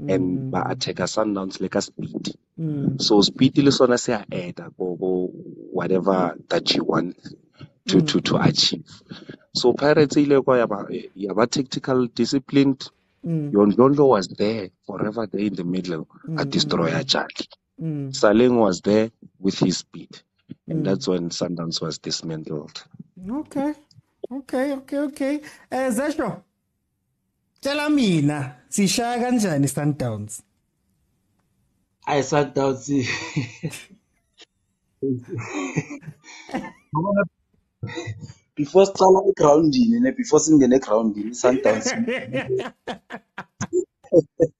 and by attack Sundowns like a speed. So speed is on say add whatever that you want to achieve. So Pirates yaba tactical disciplined. Yondondo was there forever there in the middle, a destroyer Charlie. Saleng was there with his speed. And that's when Sundowns was dismantled. Okay. Zasho, tell mina, sishaya kanjani Sundowns? I Sundowns. Before starting grounding, before singing grounding, Sundowns.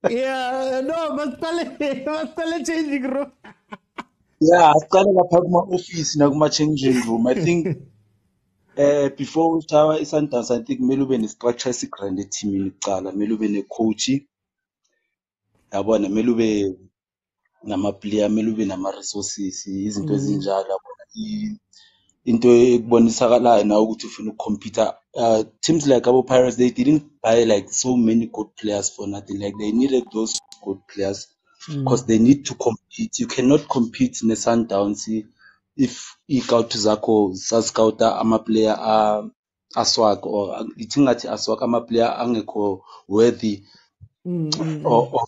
Yeah, no, but tell changing room. Yeah, I started up my office in my changing room. I think before Tower Sundowns, I think Melube is structure grand team in Kala, Melube ne coach. Yabona Melube nama player, Melube nama resources, izinto ezinjalo yabona into ekubonisa now ukuthi ufuna ukukhompita. Teams like our Pirates, they didn't buy like so many good players for nothing. Like they needed those good players because they need to compete. You cannot compete in the Sundowns if ikaut zakho sascouta ama player aswag or itingathi aswag ama player angekho worthy or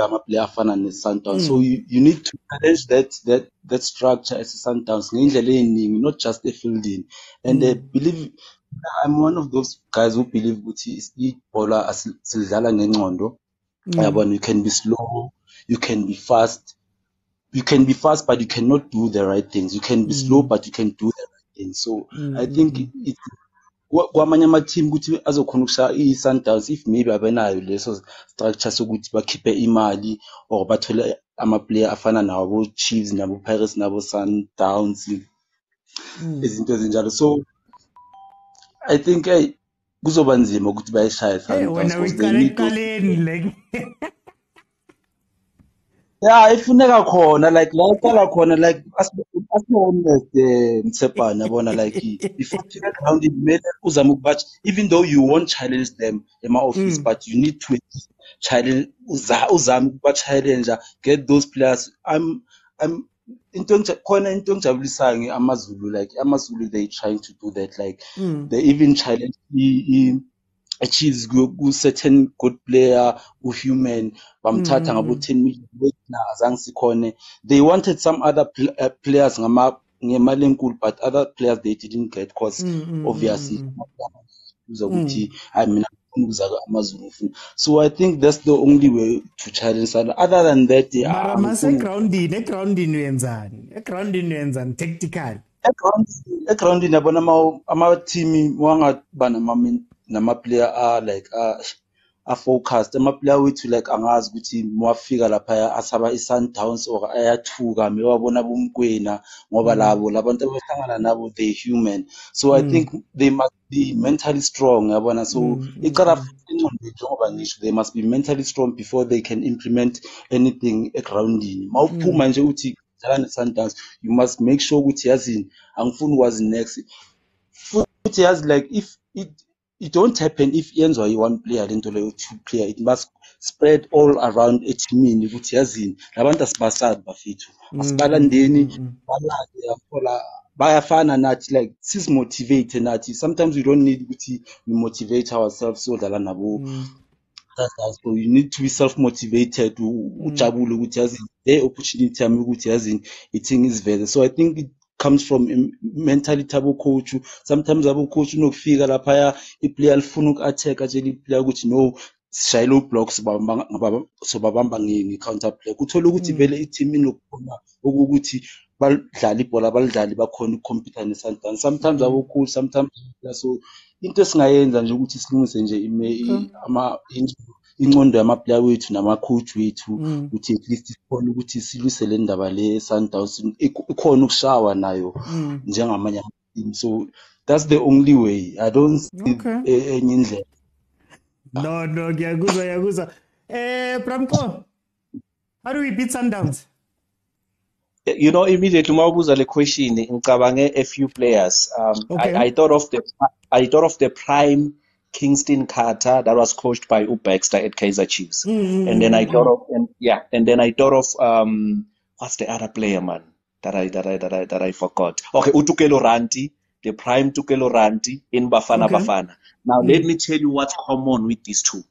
ama player afana ne Sundowns. So you need to challenge that structure as a Sundowns ngendlela eningi, not just a fielding. And I believe I'm one of those guys who believe ukuthi ibhola asilidlala ngengcondo. You can be slow, you can be fast. You can be fast, but you cannot do the right things. You can be slow, but you can do the right things. So I think it's kwamanye ama-team ukuthi azokhona ukusha i-Sundowns if maybe abenayo leso structure sokuthi bakhiphe imali or bathole ama-player afana nabo Chiefs nabo Pirates nabo Sundowns izinto ezinjalo. So I think kuzoba nzima ukuthi bayishaye Sundowns because they need those. Yeah, ifuneka khona like la iqala khona like honest Mtsepane yabona like before you get around it made uzama ukubach, even though you won't challenge them in my office, but you need to challenge uzama ukubachallenge, get those players. I'm into khona into engijabulisayo ngeAmaZulu, like AmaZulu they trying to do that, like they even challenge achieves certain good player human bamthatha ngabo 10 million na azange sikhone. They wanted some other players ngemali enkulu, but other players they didn't get because obviously uzokuthi I mean So I think that's the only way to challenge Sundowns. Other than that, Mara mase grounding wenzani tactical. Egroundini yabona ama-team wangaba nama-player like a-focused, ama-player wethu like angazi ukuthi mwafika laphaya asaba i-Sundowns or ayathuka mewabona boMkwena ngoba labo labantu abahlangana nabo they human, so I think they must be mentally strong yabona, so iqala ingqondo njengoba ngisho they must be mentally strong before they can implement anything egroundini. Mawuphuma nje uthi dlala ne-Sundowns, you must make sure ukuthi yazini angifuni ukwazi next futhi yazi like if it don't happen if yenziwa yi-one player lento leyo, two player, it must spread all around etimini ukuthi yazini labantu asibasabi bafethu asibalandeni balade yathola bayafana nathi like sisimotivate nathi, sometimes we don't need ukuthi we motivate ourselves so dlala nabo. So you need to be self-motivated ujabule ukuthi yazini the opportunity yami ukuthi yazini ithing is vele. So I think it comes from mentality abo coach. Sometimes abo coach unokufika laphaya iplayer lifuna uku-attack atshela iplayer ukuthi no sishayela u-blocks sobabamba nge-counter play, kuthola ukuthi vele i-team inokukhona ukuthi badlala ibhola balidlali bakhona ukukhompyutha ne-Sundowns. Sometimes abo coach, sometimes so into esingayenza nje ukuthi silungise nje ingqondo yama-player wethu nama-coach wethu ukuthi at least sikhona ukuthi silwise le ndaba le Sundowns ikhona ukushawa nayo njengamanye ama-team. So that's the only way. I don't see enye indlela. No, ngiyakuzwa. Pramko, how do we beat Sundowns? You know, immediately mawubuza le question ngicabange a few players. I thought of the prime Kingston Carter that was coached by Baxter at Kaizer Chiefs. And then I thought of what's the other player, man, that I forgot. Okay, Utukelo Ranti, the prime Tukelo Ranti in Bafana. Now let me tell you what's common with these two.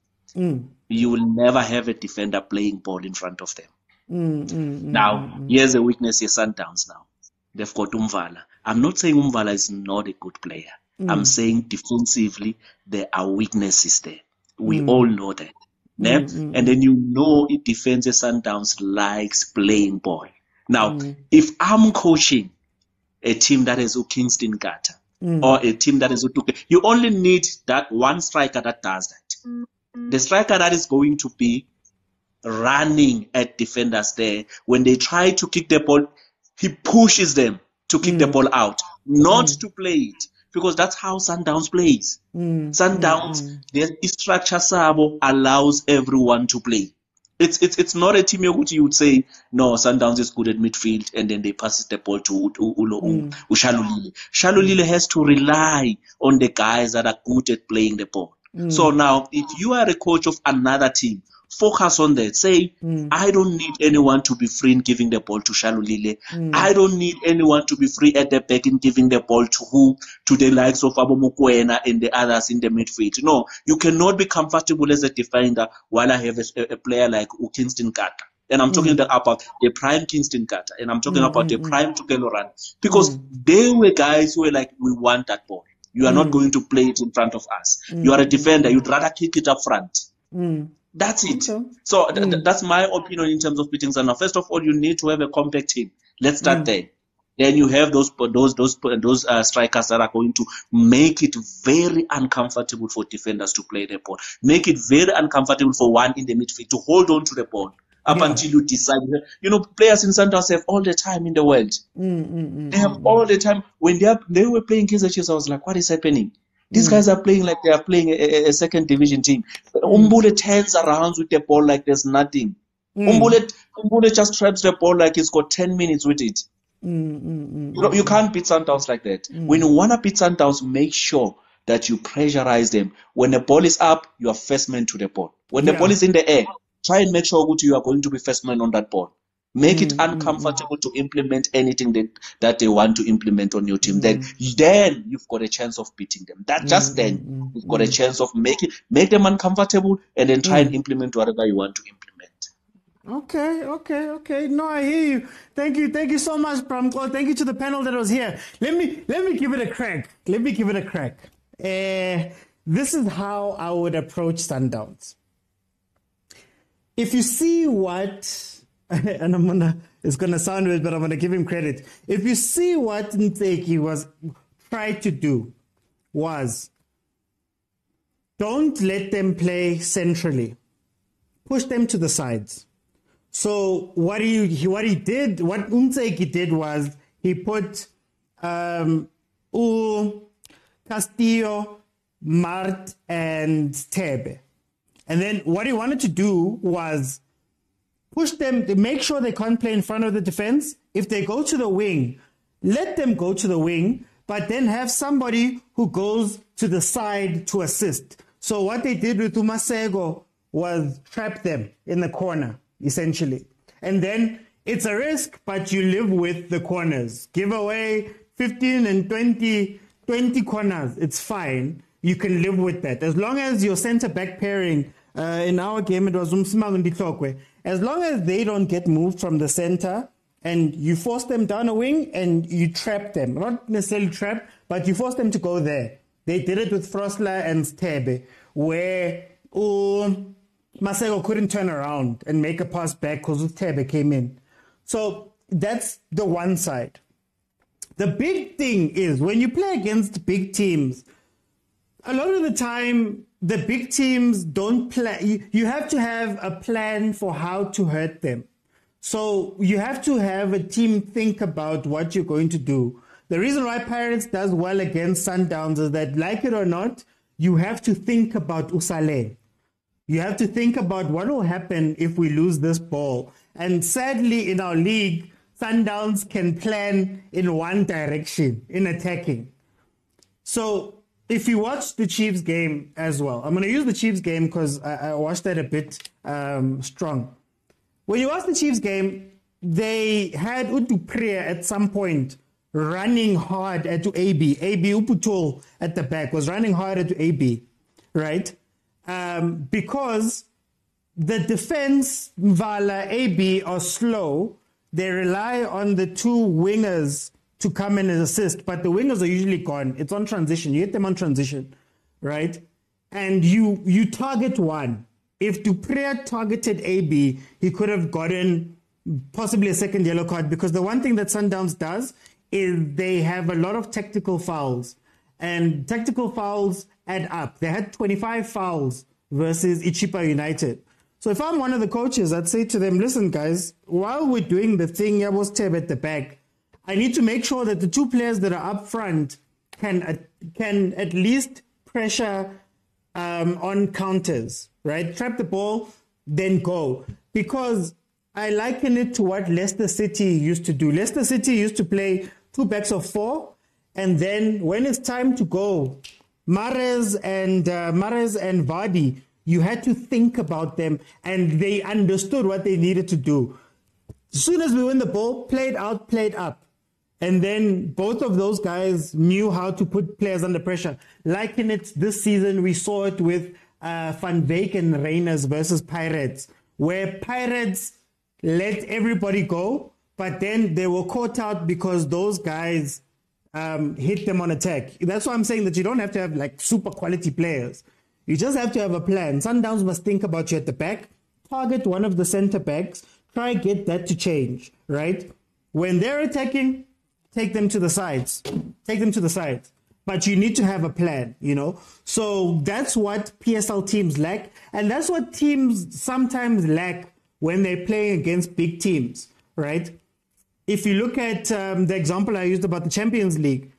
You will never have a defender playing ball in front of them. Now, here's a weakness here, Sundowns now. They've got Umvala. I'm not saying Umvala is not a good player. I'm saying defensively, there are weaknesses there. We all know that. And then you know it defensive Sundowns likes playing ball. Now, if I'm coaching a team that is Kingston Carter or a team that is you only need that one striker that does that. The striker that is going to be running at defenders there. When they try to kick the ball, he pushes them to kick the ball out, not to play it. Because that's how Sundowns plays. Sundowns, their structure sabo allows everyone to play. It's not a team you would say, no, Sundowns is good at midfield and then they pass the ball to Shalulile. Shalulile has to rely on the guys that are good at playing the ball. So now, if you are a coach of another team, focus on that. Say, I don't need anyone to be free in giving the ball to Shalulile. I don't need anyone to be free at the back in giving the ball to who? To the likes of Mokwena and the others in the midfield. No, you cannot be comfortable as a defender while I have a player like Kingston Carter. And I'm talking about the prime Kingston Carter. And I'm talking about the prime Tukeloran. Because they were guys who were like, we want that ball. You are not going to play it in front of us. You are a defender. You'd rather kick it up front. That's it. Okay. So that's my opinion in terms of beating Sundowns. First of all, you need to have a compact team. Let's start there. Then you have those strikers that are going to make it very uncomfortable for defenders to play the ball. Make it very uncomfortable for one in the midfield to hold on to the ball up until you decide. You know, players in Sundowns have all the time in the world. They have all the time. When they were playing Kaizer Chiefs, I was like, what is happening? These guys are playing like they are playing a second division team. Umbule turns around with the ball like there's nothing. Umbule just traps the ball like he's got 10 minutes with it. You can't beat Sundowns like that. When you want to beat Sundowns, make sure that you pressurize them. When the ball is up, you are first man to the ball. When the ball is in the air, try and make sure you are going to be first man on that ball. Make it uncomfortable to implement anything that they want to implement on your team. Then you've got a chance of beating them. Then you've got a chance of make them uncomfortable and then try and implement whatever you want to implement. Okay. No, I hear you. Thank you so much, Pramko. Thank you to the panel that was here. Let me give it a crack. this is how I would approach Sundowns. If you see what, and it's going to sound weird, but I'm going to give him credit. If you see what ntseki was tried to do was, don't let them play centrally. Push them to the sides. So what ntseki did was he put Castillo, Mart, and Tebe. And then what he wanted to do was push them to make sure they can't play in front of the defense. If they go to the wing, let them go to the wing, but then have somebody who goes to the side to assist. So what they did with Umasego was trap them in the corner, essentially. And then it's a risk, but you live with the corners. Give away 15 and 20 corners. It's fine. You can live with that. As long as your center-back pairing, in our game, it was Mosimane and Ditlokwe. As long as they don't get moved from the center and you force them down a wing and you trap them. Not necessarily trap, but you force them to go there. They did it with Frosler and Tebe, where Masego couldn't turn around and make a pass back because Tebe came in. So that's the one side. The big thing is when you play against big teams, a lot of the time, the big teams don't play. You have to have a plan for how to hurt them. So you have to have a team think about what you're going to do. The reason why Pirates does well against Sundowns is that, like it or not, you have to think about Usale. You have to think about what will happen if we lose this ball. And sadly, in our league, Sundowns can plan in one direction, in attacking. So if you watch the Chiefs game as well, I'm going to use the Chiefs game because I watched that a bit strong. When you watch the Chiefs game, they had Udupria at some point running hard at AB. AB Uputol at the back was running hard at AB, right? Because the defense, Mvala, AB are slow. They rely on the two wingers to come in and assist, but the wingers are usually gone. It's on transition. You hit them on transition, right? And you target one. If Duprea targeted AB, he could have gotten possibly a second yellow card, because the one thing that Sundowns does is they have a lot of tactical fouls, and tactical fouls add up. They had 25 fouls versus Chippa United. So if I'm one of the coaches, I'd say to them, listen, guys, while we're doing the thing, Yabos Teb at the back, I need to make sure that the two players that are up front can at least pressure on counters, right? Trap the ball, then go. Because I liken it to what Leicester City used to do. Leicester City used to play two backs of four, and then when it's time to go, Mahrez and Vardy, you had to think about them, and they understood what they needed to do. As soon as we win the ball, played out, played up. And then both of those guys knew how to put players under pressure. Like in it this season, we saw it with Van Beek and Reiners versus Pirates, where Pirates let everybody go, but then they were caught out because those guys hit them on attack. That's why I'm saying that you don't have to have like super quality players. You just have to have a plan. Sundowns must think about you at the back, target one of the center backs, try get that to change, right? When they're attacking, take them to the sides. Take them to the sides. But you need to have a plan, you know? So that's what PSL teams lack. And that's what teams sometimes lack when they're playing against big teams, right? If you look at the example I used about the Champions League,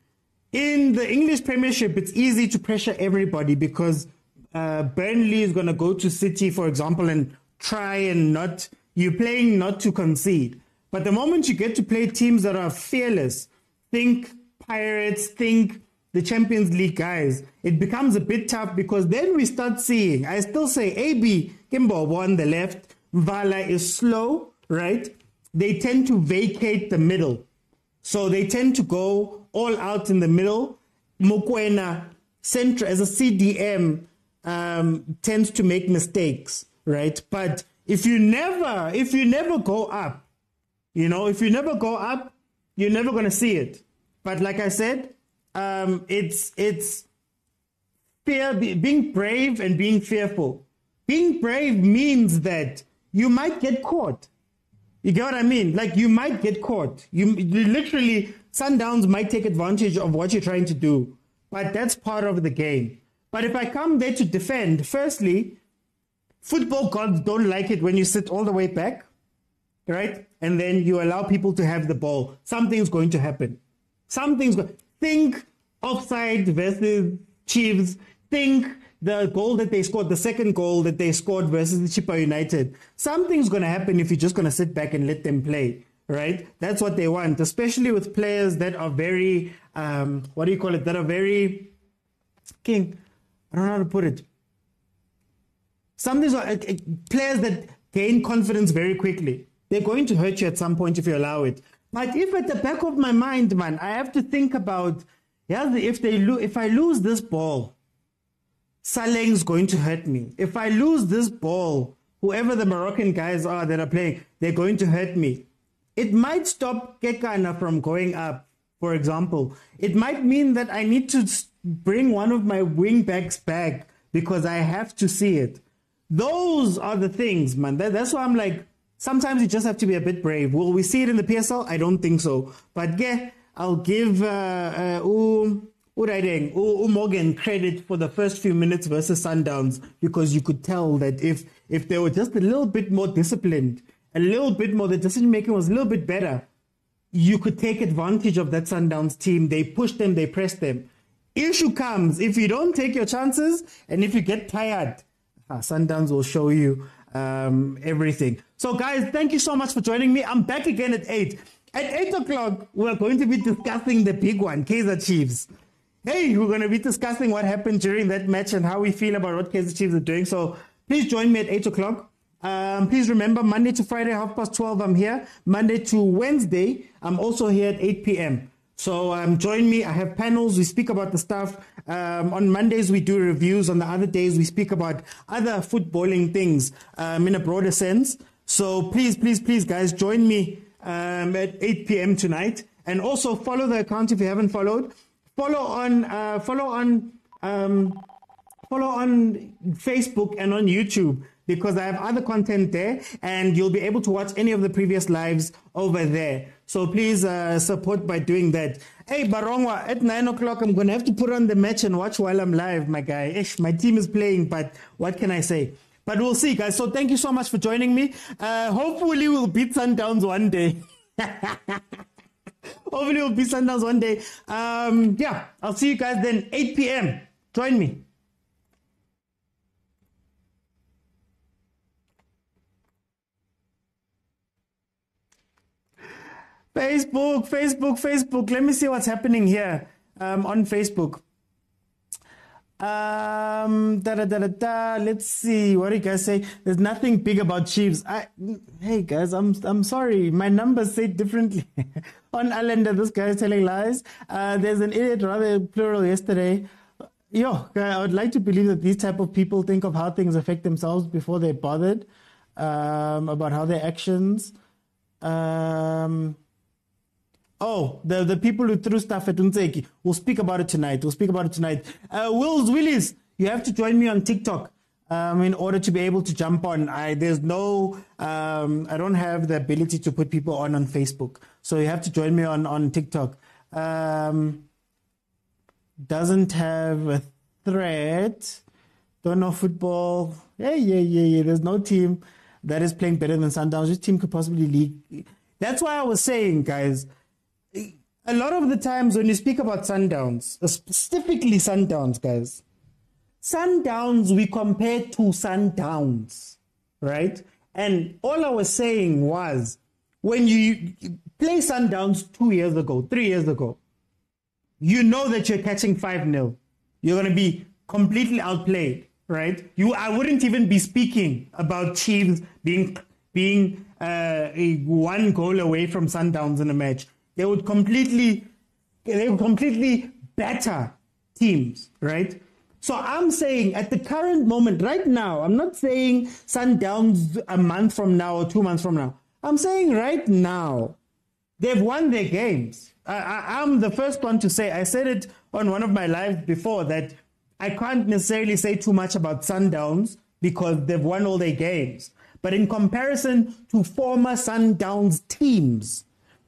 in the English Premiership, it's easy to pressure everybody because Burnley is going to go to City, for example, and try and not... You're playing not to concede. But the moment you get to play teams that are fearless, think Pirates, think the Champions League guys, it becomes a bit tough because then we start seeing, I still say AB, Kimbo on the left, Mvala is slow, right? They tend to vacate the middle. So they tend to go all out in the middle. Mokwena, center as a CDM, tends to make mistakes, right? But if you never go up, you know, if you never go up, you're never going to see it. But like I said, it's being brave and being fearful. Being brave means that you might get caught. You get what I mean? Like, you might get caught. You literally, Sundowns might take advantage of what you're trying to do. But that's part of the game. But if I come there to defend, firstly, football gods don't like it when you sit all the way back, right? And then you allow people to have the ball. Something's going to happen. Think offside versus Chiefs. Think the goal that they scored, the second goal that they scored versus the Chippa United. Something's going to happen if you're just going to sit back and let them play, right? That's what they want, especially with players that are very, that are very, King, I don't know how to put it. Players that gain confidence very quickly. They're going to hurt you at some point if you allow it. But if at the back of my mind, man, I have to think about, if I lose this ball, Saleng's going to hurt me. If I lose this ball, whoever the Moroccan guys are that are playing, they're going to hurt me. It might stop Kekana from going up, for example. It might mean that I need to bring one of my wing backs back because I have to see it. Those are the things, man. That's why I'm like, sometimes you just have to be a bit brave. Will we see it in the PSL? I don't think so. But yeah, I'll give Morgan credit for the first few minutes versus Sundowns, because you could tell that if they were just a little bit more disciplined, a little bit more, the decision making was a little bit better, you could take advantage of that Sundowns team. They push them, they press them. Issue comes if you don't take your chances and if you get tired, Sundowns will show you everything. So guys, thank you so much for joining me. I'm back again at 8. At 8 o'clock, we're going to be discussing the big one, Kaizer Chiefs. Hey, we're going to be discussing what happened during that match and how we feel about what Kaizer Chiefs are doing. So please join me at 8 o'clock. Please remember, Monday to Friday, 12:30, I'm here. Monday to Wednesday, I'm also here at 8 p.m. So join me. I have panels. We speak about the stuff. On Mondays, we do reviews. On the other days, we speak about other footballing things in a broader sense. So please, guys, join me at 8 p.m. tonight. And also follow the account if you haven't followed. Follow on Facebook and on YouTube, because I have other content there, and you'll be able to watch any of the previous lives over there. So please support by doing that. Hey, Barongwa, at 9 o'clock, I'm going to have to put on the match and watch while I'm live, my guy. My team is playing, but what can I say? But we'll see, guys. So thank you so much for joining me. Hopefully we'll beat Sundowns one day. Hopefully we'll beat Sundowns one day. Yeah, I'll see you guys then, 8 p.m. Join me. Facebook. Let me see what's happening here on Facebook. Let's see. What do you guys say? There's nothing big about Chiefs. Hey guys, I'm sorry. My numbers say differently. On Allender, this guy is telling lies. There's an idiot, rather plural, yesterday. I would like to believe that these type of people think of how things affect themselves before they're bothered about how their actions. The people who threw stuff at ntseki. We'll speak about it tonight. Willis, you have to join me on TikTok in order to be able to jump on. I don't have the ability to put people on Facebook. So you have to join me on TikTok. Doesn't have a threat. Don't know football. Yeah. There's no team that is playing better than Sundowns. Which team could possibly lead? That's why I was saying, guys, a lot of the times when you speak about Sundowns, specifically Sundowns, guys, Sundowns we compare to Sundowns, right? And all I was saying was, when you play Sundowns 2 years ago, 3 years ago, you know that you're catching 5-0. You're going to be completely outplayed, right? I wouldn't even be speaking about Chiefs being a one goal away from Sundowns in a match. They would completely batter teams, right? So I'm saying at the current moment, right now, I'm not saying Sundowns a month from now or 2 months from now. I'm saying right now, they've won their games. I'm the first one to say, I said it on one of my lives before, that I can't necessarily say too much about Sundowns because they've won all their games. But in comparison to former Sundowns teams,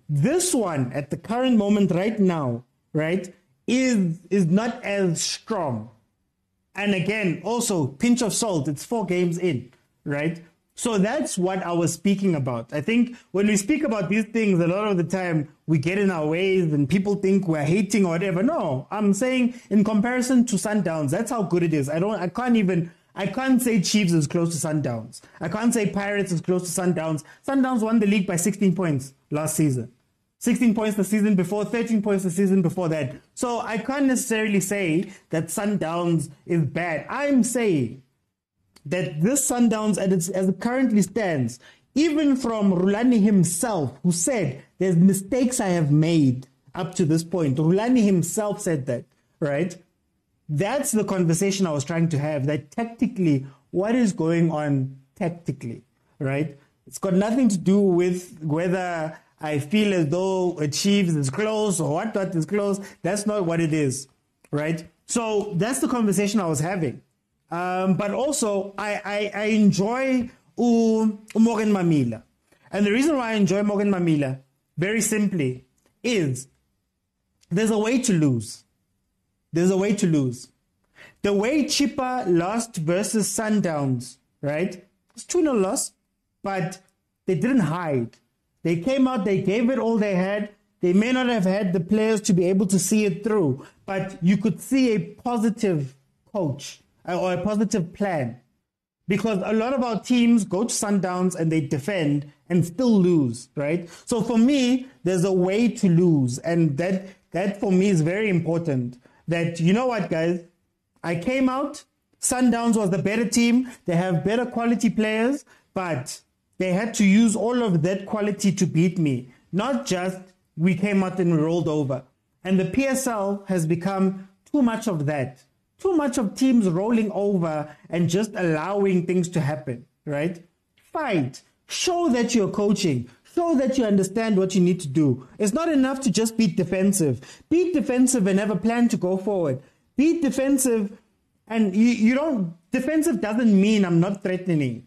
this one at the current moment right now, right, is not as strong. And again, also, pinch of salt, it's 4 games in, right? So that's what I was speaking about. I think when we speak about these things, a lot of the time we get in our ways and people think we're hating or whatever. No, I'm saying in comparison to Sundowns, that's how good it is. I can't say Chiefs is close to Sundowns. I can't say Pirates is close to Sundowns. Sundowns won the league by 16 points last season. 16 points the season before, 13 points the season before that. So I can't necessarily say that Sundowns is bad. I'm saying that this Sundowns, as it currently stands, even from Rulani himself, who said, there's mistakes I have made up to this point. Rulani himself said that, right? That's the conversation I was trying to have, that tactically, what is going on tactically, right? It's got nothing to do with whether I feel as though a Chiefs is close or what is close. That's not what it is, right? So that's the conversation I was having. But also, I enjoy Morgan MAMMILA. And the reason why I enjoy Morgan MAMMILA, very simply, is there's a way to lose. There's a way to lose. The way Chippa lost versus Sundowns, right? It's 2-0 loss, but they didn't hide. They came out, they gave it all they had. They may not have had the players to be able to see it through, but you could see a positive coach or a positive plan. Because a lot of our teams go to Sundowns and they defend and still lose, right? So for me, there's a way to lose. And that for me is very important. That, you know what, guys? I came out, Sundowns was the better team. They have better quality players, but they had to use all of that quality to beat me. Not just we came out and we rolled over. And the PSL has become too much of that. Too much of teams rolling over and just allowing things to happen, right? Fight. Show that you're coaching. Show that you understand what you need to do. It's not enough to just be defensive. Be defensive and have a plan to go forward. Be defensive and you don't... Defensive doesn't mean I'm not threatening,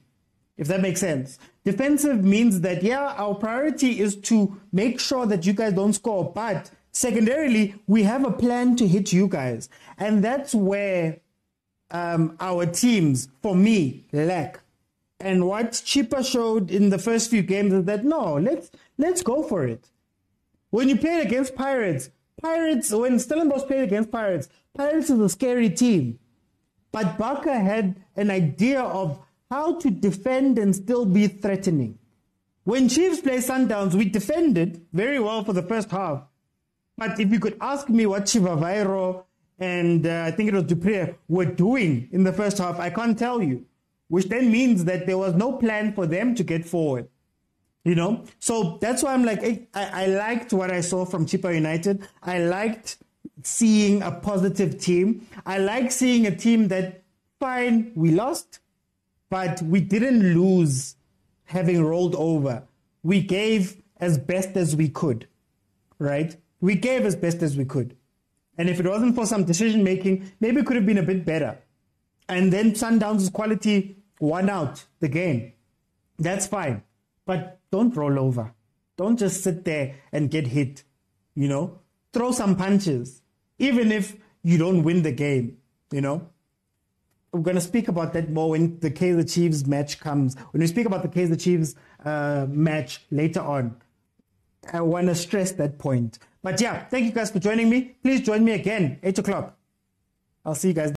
if that makes sense. Defensive means that, yeah, our priority is to make sure that you guys don't score, but secondarily, we have a plan to hit you guys. And that's where our teams, for me, lack. And what Chippa showed in the first few games is that, no, let's go for it. When you played against Pirates, when Stellenbosch played against Pirates is a scary team. But Barker had an idea of how to defend and still be threatening. When Chiefs play Sundowns, we defended very well for the first half. But if you could ask me what Chivavairo and I think it was Dupree were doing in the first half, I can't tell you. Which then means that there was no plan for them to get forward. You know? So that's why I'm like, I liked what I saw from Chippa United. I liked seeing a positive team. I like seeing a team that, fine, we lost, but we didn't lose having rolled over. We gave as best as we could, right? We gave as best as we could. And if it wasn't for some decision making, maybe it could have been a bit better. And then Sundowns' quality won out the game. That's fine. But don't roll over. Don't just sit there and get hit. You know, throw some punches, even if you don't win the game. You know, we're going to speak about that more when the Kaizer Chiefs match comes. When we speak about the Kaizer Chiefs match later on, I want to stress that point. But yeah, thank you guys for joining me. Please join me again, 8 o'clock. I'll see you guys.